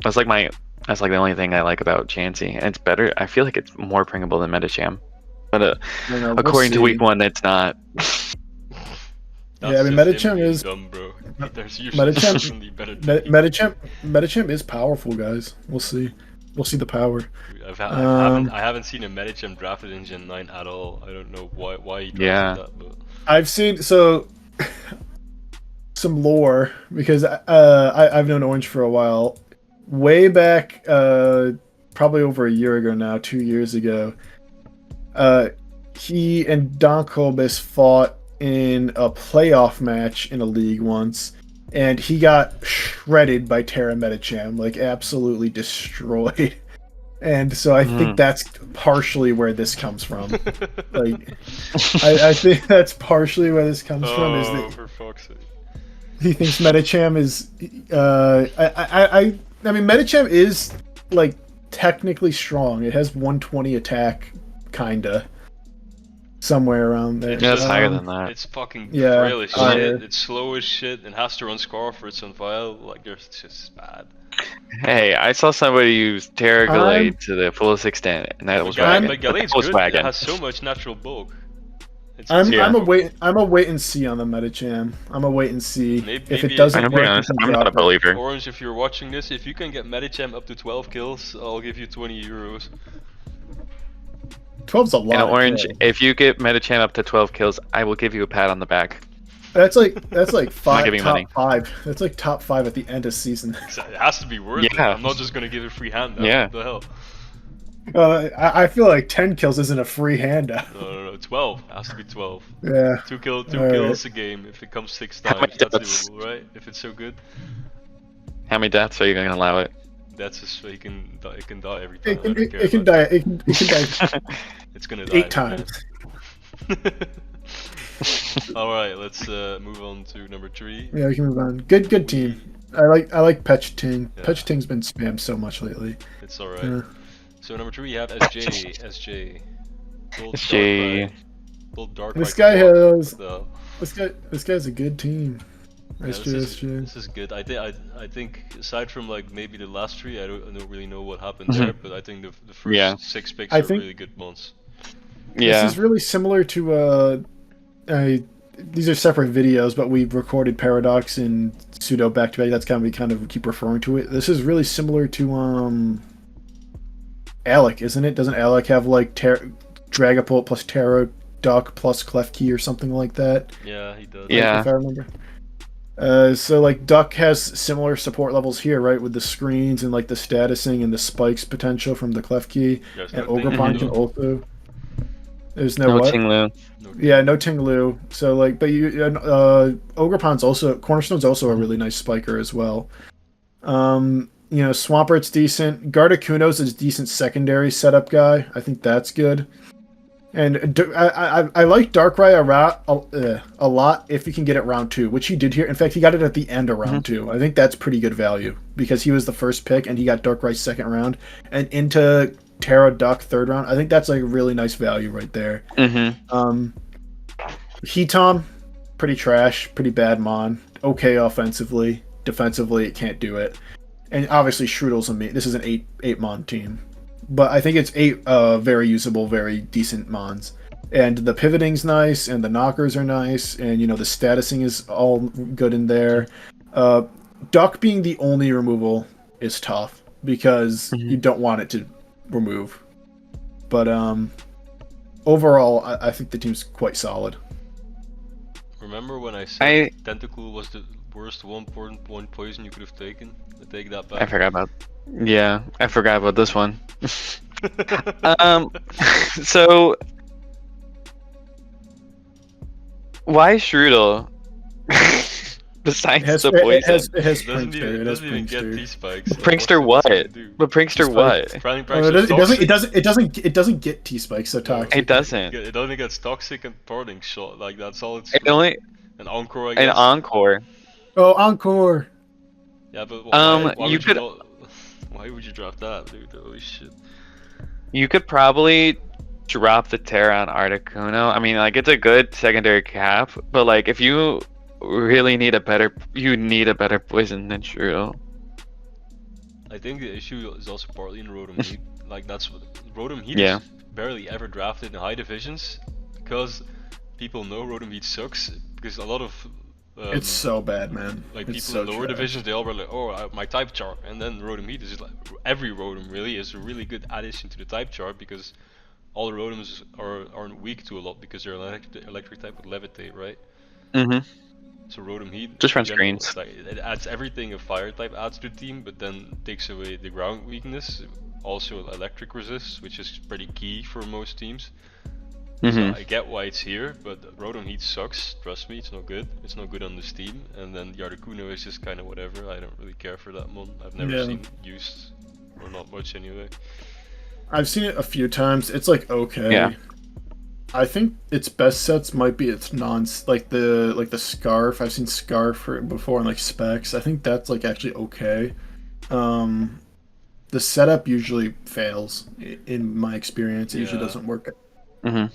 That's like the only thing I like about Chansey. And it's better. I feel like it's more bringable than Medicham. But according to week 1, it's not. Yeah, I mean Medicham is dumb, bro. There's usually Medicham is powerful, guys. We'll see. We'll see the power. I haven't seen a Medicham drafted in Gen 9 at all. I don't know why he does that, but I've seen some lore because I've known Orange for a while. Way back, probably over a year ago now, 2 years ago, he and Don Colbus fought in a playoff match in a league once, and he got shredded by Terra Medicham, like absolutely destroyed. And so I think that's partially where this comes from. Like, I think that's partially where this comes from. Is that for fuck's sake. He thinks Medicham is. I mean, Medicham is like technically strong. It has 120 attack, kinda. Somewhere around there. Yeah, it's higher than that. It's fucking frail as shit. It's slow as shit and has to run Scarf for its on file. Like, it's just bad. Hey, I saw somebody use Terra Gallade to the fullest extent, and that was wagon. But Gallade's good. It has so much natural bulk. I'm a wait and see on the Medicham. I'm a wait and see. Maybe if it doesn't work, honest, I'm not a believer. Orange, if you're watching this, if you can get Medicham up to 12 kills, I'll give you 20 euros. 12's a lot. And Orange, if you get Medicham up to 12 kills, I will give you a pat on the back. That's like five, top money. 5. That's like top 5 at the end of season. It has to be worth it. I'm not just gonna give it a free hand. Yeah. What the hell? I feel like 10 kills isn't a free handout. No, 12. It has to be 12. Yeah. 2 kills a game. If it comes 6 times, that's doable, right? If it's so good. How many deaths are you gonna allow it? That's just it can die every time. It can die. It can die. It's gonna die 8 times. All right, let's move on to number 3. Yeah, we can move on. Good team. I like Petchting. Yeah. Petchting's been spammed so much lately. It's all right. So number 3, you have SJ. SJ. This guy has. This guy's a good team. SJ. This is good. I think aside from like maybe the last 3, I don't really know what happened there, but I think the first 6 picks are really good ones. Yeah. This is really similar to these are separate videos, but we recorded Paradox and Pseudo back to back. That's kind of we kind of keep referring to it. This is really similar to Alec, isn't it? Doesn't Alec have like Dragapult plus Terra Duck plus Klefki or something like that? Yeah, he does. Yeah. If I remember. So like Duck has similar support levels here, right? With the screens and like the statusing and the spikes potential from the Klefki. And Ogerpon can also. There's no what? Tinglu. Yeah, no Tinglu. So like, but Ogerpon's also Cornerstone's also a really nice spiker as well. Swampert's decent. Gardecuno's is a decent secondary setup guy. I think that's good. And I like Darkrai a lot if you can get it round 2, which he did here. In fact, he got it at the end of round 2. I think that's pretty good value because he was the first pick and he got Darkrai second round. And into Terra Duck 3rd round. I think that's like really nice value right there. Mm-hmm. Heatom, pretty trash, pretty bad mon. Okay offensively, defensively it can't do it. And obviously Shroodle's this is an 8 mon team. But I think it's 8 very usable, very decent mons. And the pivoting's nice, and the knockers are nice, and the statusing is all good in there. Duck being the only removal is tough because you don't want it to remove. But overall, I think the team's quite solid. Remember when I said Tentacle was the worst 1.1 poison you could have taken? I take that back. I forgot about. Yeah, I forgot about this one. So why Shroodle? Besides the poison, it doesn't even get T-spikes. Prankster what? But Prankster what? It doesn't get T-spikes, so toxic. It doesn't. It only gets toxic and parting shot. Like that's all it's. It only. An encore, I guess. An encore. Oh, encore. Yeah, but why you could. Why would you drop that, dude? Holy shit. You could probably drop the Terra on Articuno. I mean, like it's a good secondary cap, but like if you really need a better poison than Shroodle. I think the issue is also partly in Rotom Heat. Like that's what Rotom Heat is barely ever drafted in high divisions because people know Rotom Heat sucks because a lot of it's so bad, man. Like it's people in lower divisions, they all were like, "Oh, my type chart," and then Rotom Heat is just like every Rotom really is a really good addition to the type chart because all the Rotoms aren't weak to a lot because they're electric type with Levitate, right? Mm-hmm. So Rotom Heat just run screens. Like, it adds everything a fire type adds to the team, but then takes away the ground weakness. Also electric resist, which is pretty key for most teams. So I get why it's here, but Rotom Heat sucks. Trust me, it's not good. It's not good on this team. And then the Articuno is just kind of whatever. I don't really care for that mon. I've never seen it used, or not much anyway. I've seen it a few times. It's like okay. Yeah. I think its best sets might be its like the Scarf. I've seen Scarf before in like specs. I think that's like actually okay. The setup usually fails in my experience. It usually doesn't work. And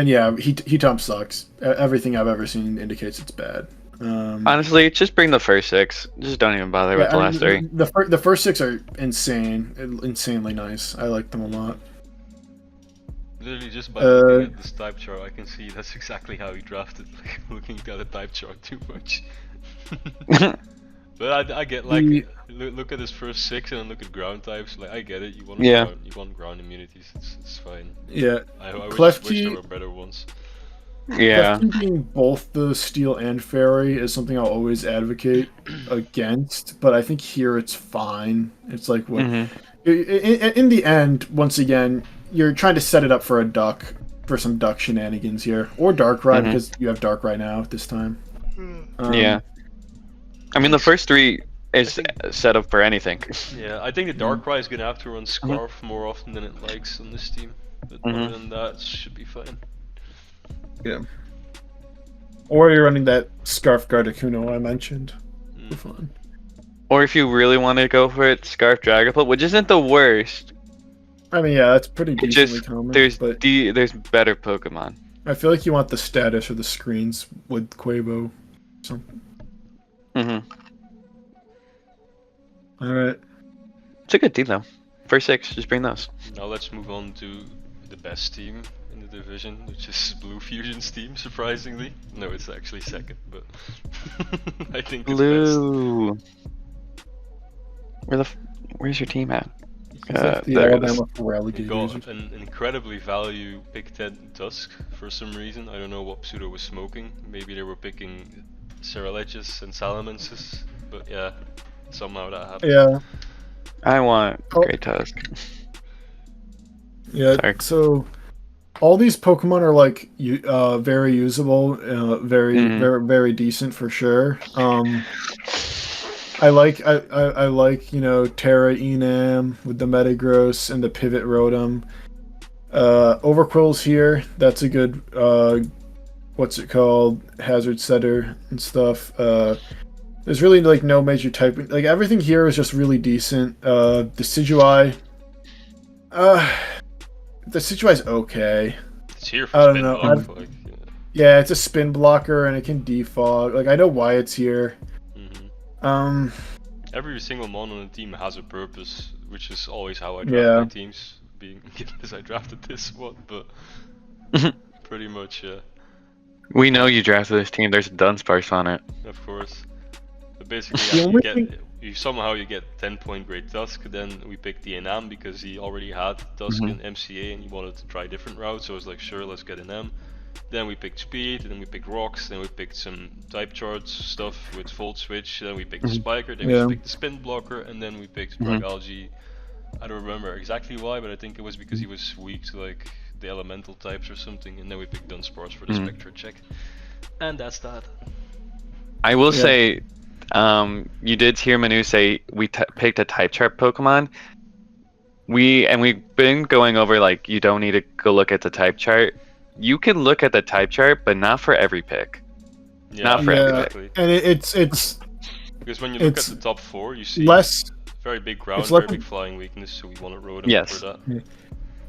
yeah, Heatom sucks. Everything I've ever seen indicates it's bad. Honestly, just bring the first 6. Just don't even bother with the last 3. The first 6 are insanely nice. I like them a lot. Literally just by looking at this type chart, I can see that's exactly how he drafted. Like looking at the type chart too much. But I get like look at his first 6 and then look at ground types. Like I get it. You want ground immunities. It's fine. Yeah. I wish there were better ones. Yeah. Being both the steel and fairy is something I'll always advocate against, but I think here it's fine. It's like what in the end, once again, you're trying to set it up for for some duck shenanigans here, or Darkrai because you have Darkrai now at this time. Yeah. I mean, the first 3 is set up for anything. Yeah, I think the Darkrai is gonna have to run Scarf more often than it likes on this team. But other than that, it should be fine. Yeah. Or you're running that Scarf Gardecuno I mentioned. Fun. Or if you really want to go for it, Scarf Dragapult, which isn't the worst. I mean, yeah, that's pretty decently common. There's better Pokemon. I feel like you want the status or the screens with Quavo or something. Alright. It's a good team though. First 6, just bring those. Now let's move on to the best team in the division, which is Blue Fusion's team, surprisingly. No, it's actually second, but I think it's Blue. Best. Where's your team at? There it is. We got an incredibly value pick 10 Tusk for some reason. I don't know what Pseudo was smoking. Maybe they were picking Ceraleches and Salamances, but yeah, somehow that happened. Yeah. I want Great Tusk. Yeah, sorry. So all these Pokemon are like very usable, very decent for sure. I like Terra Enam with the Metagross and the Pivot Rotom. Overquill's here. That's a good what's it called? Hazard setter and stuff. There's really like no major typing. Like everything here is just really decent. The Decidueye The Situai's okay. It's here I for don't spin know. block. Like, Yeah, it's a spin blocker and it can defog. Like I know why it's here. mhm. Every single mon on the team has a purpose, which is always how I draft Yeah. my teams. Being given as I drafted this one, but pretty much, yeah. We know you drafted this team. There's a Dunsparce on it. Of course. But basically, The yeah, only thing- you somehow you get 10-point Great Tusk. Then we picked the NM because he already had Tusk in MCA and he wanted to try different routes. So I was like, sure, let's get an M. Then we picked Speed, and then we picked Rocks, then we picked some type charts stuff with Volt Switch, then we picked the Spiker, then we picked the Spin Blocker, and then we picked Dragalge. I don't remember exactly why, but I think it was because he was weak to like the elemental types or something, and then we picked Dunsparce for the Spectre check. And that's that. I will say, you did hear Manu say we picked a type chart Pokemon. We've been going over like you don't need to go look at the type chart. You can look at the type chart, but not for every pick. Yeah, Not for every exactly. And it's Because when you look at the top 4, you see less. very big ground, it's very less- big flying weakness, so we want to road him Yes. for that.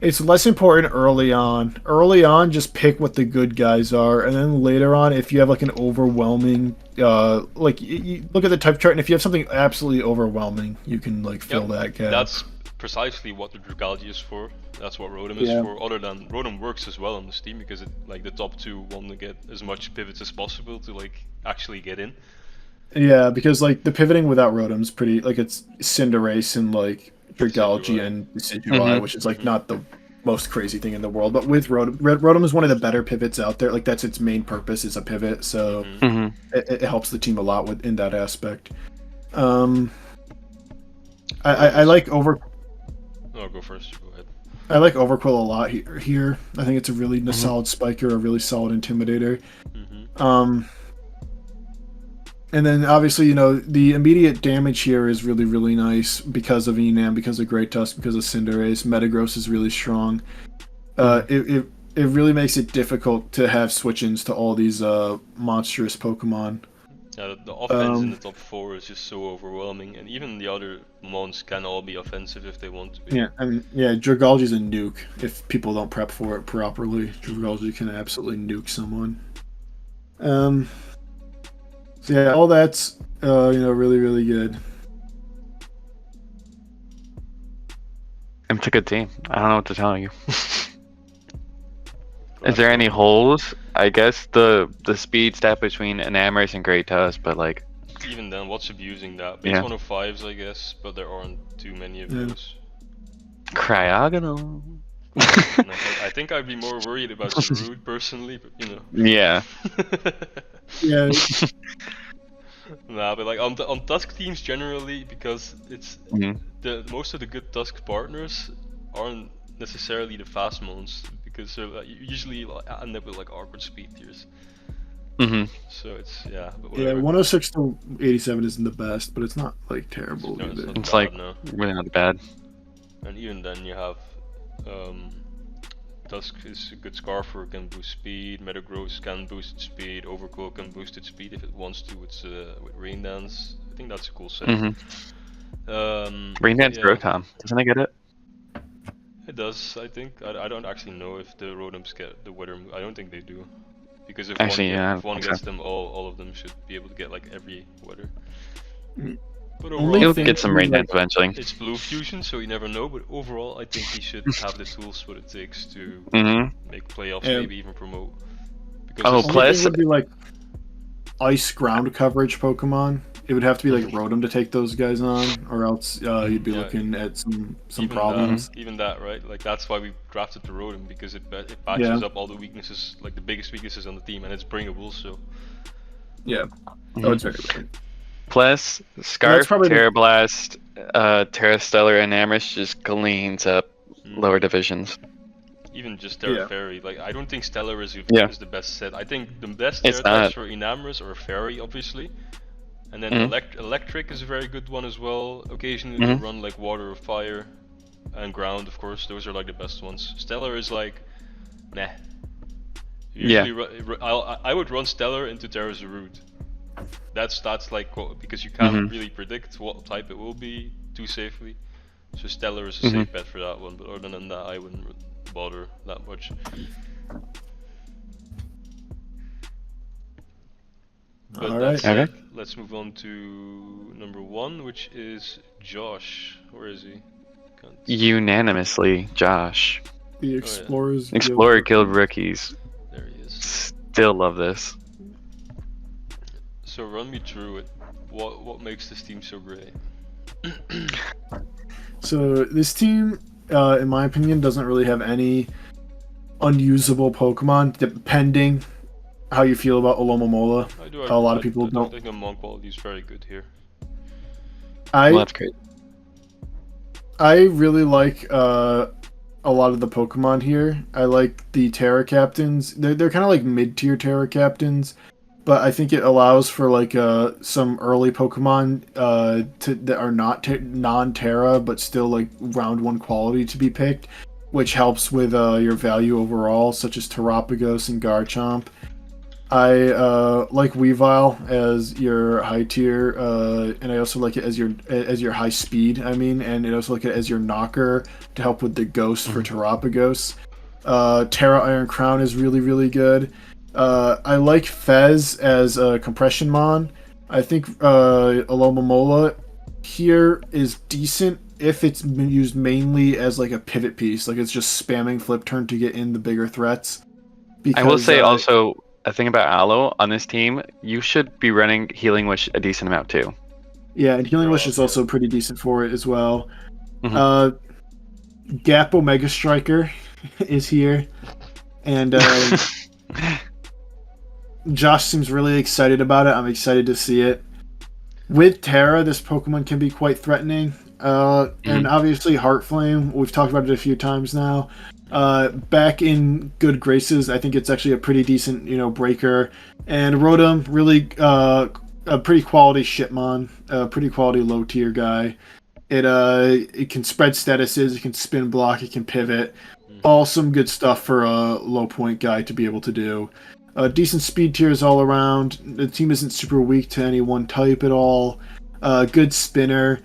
It's less important early on. Early on, just pick what the good guys are, and then later on, if you have like an overwhelming, like you look at the type chart, and if you have something absolutely overwhelming, you can like fill that gap. That's precisely what the Dragalge is for. That's what Rotom is for. Other than Rotom works as well on the Steam because it like the top 2 want to get as much pivots as possible to like actually get in. Yeah, because like the pivoting without Rotom's pretty like it's Cinderace and like Dragalge and Decidueye, which is like not the most crazy thing in the world. But with Rotom is one of the better pivots out there. Like that's its main purpose is a pivot, so it helps the team a lot in that aspect. I like Oh, go first. Go ahead. I like Overquill a lot here. I think it's a really solid spiker, a really solid intimidator. And then obviously, you know, the immediate damage here is really, really nice because of Enam, because of Great Tusk, because of Cinderace. Metagross is really strong. It really makes it difficult to have switch-ins to all these monstrous Pokemon. Yeah, the offense in the top 4 is just so overwhelming, and even the other mons can all be offensive if they want to be. Yeah, I mean, yeah, Dragalge's a nuke if people don't prep for it properly. Dragalge can absolutely nuke someone. So yeah, all that's you know, really, really good. It's a good team. I don't know what to tell you. Is there any holes? I guess the speed stat between Enamorous and Great Tusk, but like Even then, what's abusing that? Base 105s, I guess, but there aren't too many of those. Cryogonal. I think I'd be more worried about Zarude personally, but you know. Yeah. Yeah. Nah, but like on Tusk teams generally, because it's the most of the good Tusk partners aren't necessarily the fast mons, because they're usually end up with like awkward speed tiers. So it's but Yeah, 106 to 87 isn't the best, but it's not like terrible No, either. it's It's like no. really not bad. And even then you have Tusk is a good Scarfer, can boost speed, Metagross can boost its speed, Overcoil can boost its speed if it wants to with Rain Dance. I think that's a cool set. Rain Dance Rotom. Doesn't it get it? It does, I think. I don't actually know if the Rotoms get the weather. I don't think they do. Because if one gets them, all of them should be able to get like every weather. But overall, He'll get some Rain Dance eventually. it's Blue Fusion, so you never know. But overall, I think he should have the tools what it takes to make playoffs, maybe even promote. Because plus would be like ice ground coverage Pokemon. It would have to be like Rotom to take those guys on, or else you'd be looking at some problems. Even that, right? Like that's why we drafted the Rotom, because it patches up all the weaknesses, like the biggest weaknesses on the team, and it's bringable. So yeah, oh, it's very good. Plus, Scarf, probably Terra Blast, Terra Stellar, and Amorous just cleans up lower divisions. Even just Terra Fairy, like I don't think Stellar is the best set. I think the best Terra types for Enamorous are Fairy, obviously, and then Electric is a very good one as well. Occasionally they run like Water or Fire, and Ground, of course. Those are like the best ones. Stellar is like, nah. Usually I would run Stellar into Terra Zarude. That's like because you can't really predict what type it will be too safely. So Stellar is a safe bet for that one, but other than that, I wouldn't bother that much. But that said, let's move on to number 1, which is Josh. Where is he? Unanimously, Josh. The Explorers. Explorer Guild rookies. There he is. Still love this. So run me through it. What makes this team so great? So this team, in my opinion, doesn't really have any unusable Pokemon, depending how you feel about Alomomola. A lot of people don't. I think the Mon quality is very good here. Well, that's great. I really like a lot of the Pokemon here. I like the Terra Captains. They're kind of like mid-tier Terra Captains, but I think it allows for like some early Pokemon that are not non-Terra but still like round 1 quality to be picked, which helps with your value overall, such as Terapagos and Garchomp. I like Weavile as your high tier, and I also like it as your high speed. And I also like it as your knocker to help with the ghost for Terapagos. Terra Iron Crown is really, really good. I like Fez as a compression mon. I think Alomomola here is decent if it's used mainly as like a pivot piece, like it's just spamming flip turn to get in the bigger threats. I will say also a thing about Aloe on this team, you should be running Healing Wish a decent amount too. Yeah, and Healing Wish is also pretty decent for it as well. Gap Omega Striker is here, and Josh seems really excited about it. I'm excited to see it. With Terra, this Pokemon can be quite threatening. And obviously Heartflame, we've talked about it a few times now. Back in good graces, I think it's actually a pretty decent, breaker. And Rotom, really a pretty quality Shipmon, a pretty quality low tier guy. It can spread statuses, it can spin block, it can pivot. All some good stuff for a low point guy to be able to do. Decent speed tiers all around. The team isn't super weak to any one type at all. Good spinner.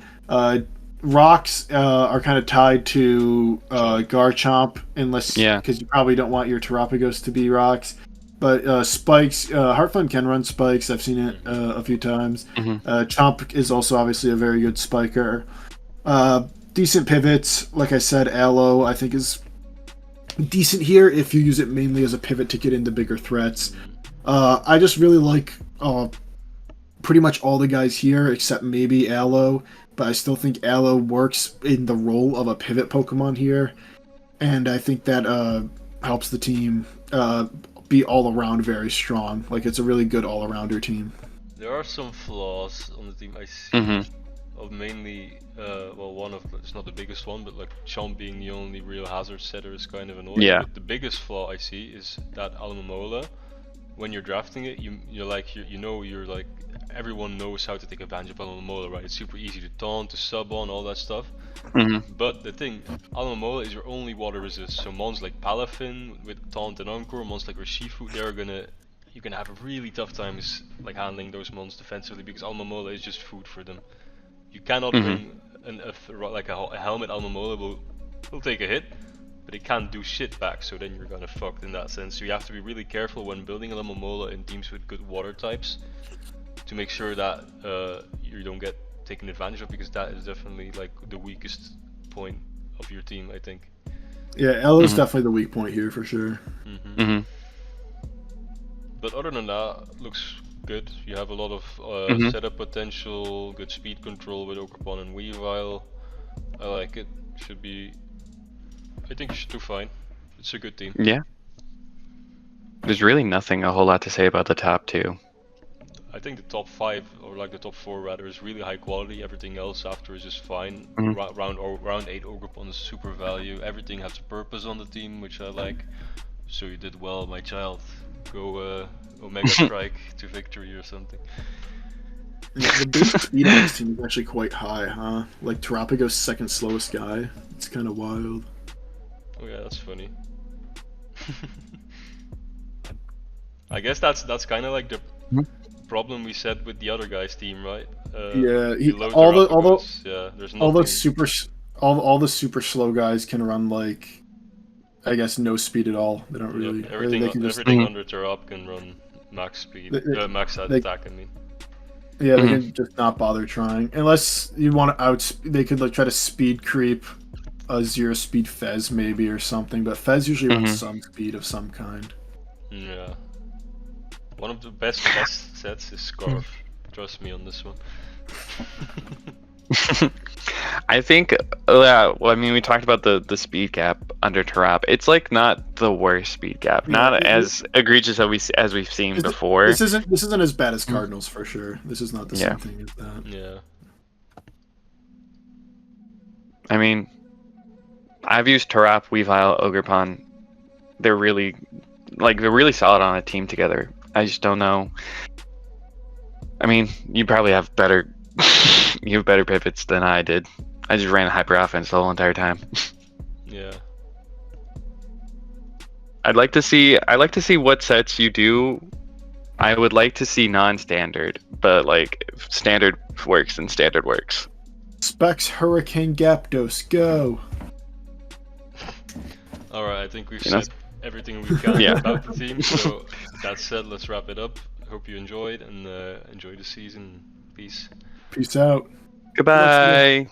Rocks are kind of tied to Garchomp, because you probably don't want your Terapagos to be rocks. But spikes, Heartflame can run spikes. I've seen it a few times. Chomp is also obviously a very good spiker. Decent pivots, like I said. Aloe I think is decent here if you use it mainly as a pivot to get into bigger threats. I just really like pretty much all the guys here except maybe Aloe, but I still think Aloe works in the role of a pivot Pokemon here, and I think that helps the team be all around very strong. Like, it's a really good all-arounder team. There are some flaws on the team I see, of mainly one of, it's not the biggest one, but like Chomp being the only real hazard setter is kind of annoying. Yeah. But the biggest flaw I see is that Alomomola, when you're drafting it, you're like everyone knows how to take advantage of Alomomola, right? It's super easy to taunt, to sub on, all that stuff. But the thing, Alomomola is your only water resist. So mons like Palafin with taunt and Encore, mons like Urshifu, you're gonna have really tough times like handling those mons defensively because Alomomola is just food for them. You cannot bring a helmet Alomomola will take a hit, but it can't do shit back, so then you're gonna fucked in that sense. So you have to be really careful when building a Alomomola in teams with good water types to make sure that you don't get taken advantage of, because that is definitely like the weakest point of your team, I think. Yeah, Aloe is definitely the weak point here for sure. But other than that, looks good. You have a lot of setup potential, good speed control with Okerpon and Weavile. I like it. I think you should do fine. It's a good team. Yeah. There's really nothing a whole lot to say about the top two. I think the top 5, or like the top 4 rather, is really high quality. Everything else after is just fine. Round 8 Ogerpon is super value. Everything has a purpose on the team, which I like. So you did well, my child. Go Omega Strike to victory or something. The base speed on this team is actually quite high, huh? Like Terapagos' second slowest guy. It's kind of wild. Oh yeah, that's funny. I guess that's kind of like the problem we said with the other guy's team, right? Yeah, there's nothing. All the super slow guys can run like, I guess, no speed at all. They don't really. Yep, everything They can just. everything Mhm. under Tarap can run max speed, max They, attack. I mean, yeah, they Mhm. can just not bother trying unless you want to out. They could like try to speed creep a 0 speed Fez maybe or something, but Fez usually runs Mhm. some speed of some kind. yeah. One of the best sets is Scarf. Trust me on this one. I think, yeah. Well, I mean, we talked about the speed gap under Tarap. It's like not the worst speed gap, Yeah, not as egregious as we've seen before. this isn't as bad as Cardinals for sure. This is not the Yeah. same thing as that. Yeah. I mean, I've used Tarap, Weavile, Ogrepon. They're really solid on a team together. I just don't know. I mean, you probably have better you have better pivots than I did. I just ran hyper offense the whole entire time. Yeah. I'd like to see what sets you do. I would like to see non-standard, but like if standard works and standard works. Specs Hurricane Gapdos, go! Alright, I think we've You know? said everything we can Yeah. about the team, so that said, let's wrap it up. Hope you enjoyed and enjoy the season. Peace. Peace out. Goodbye.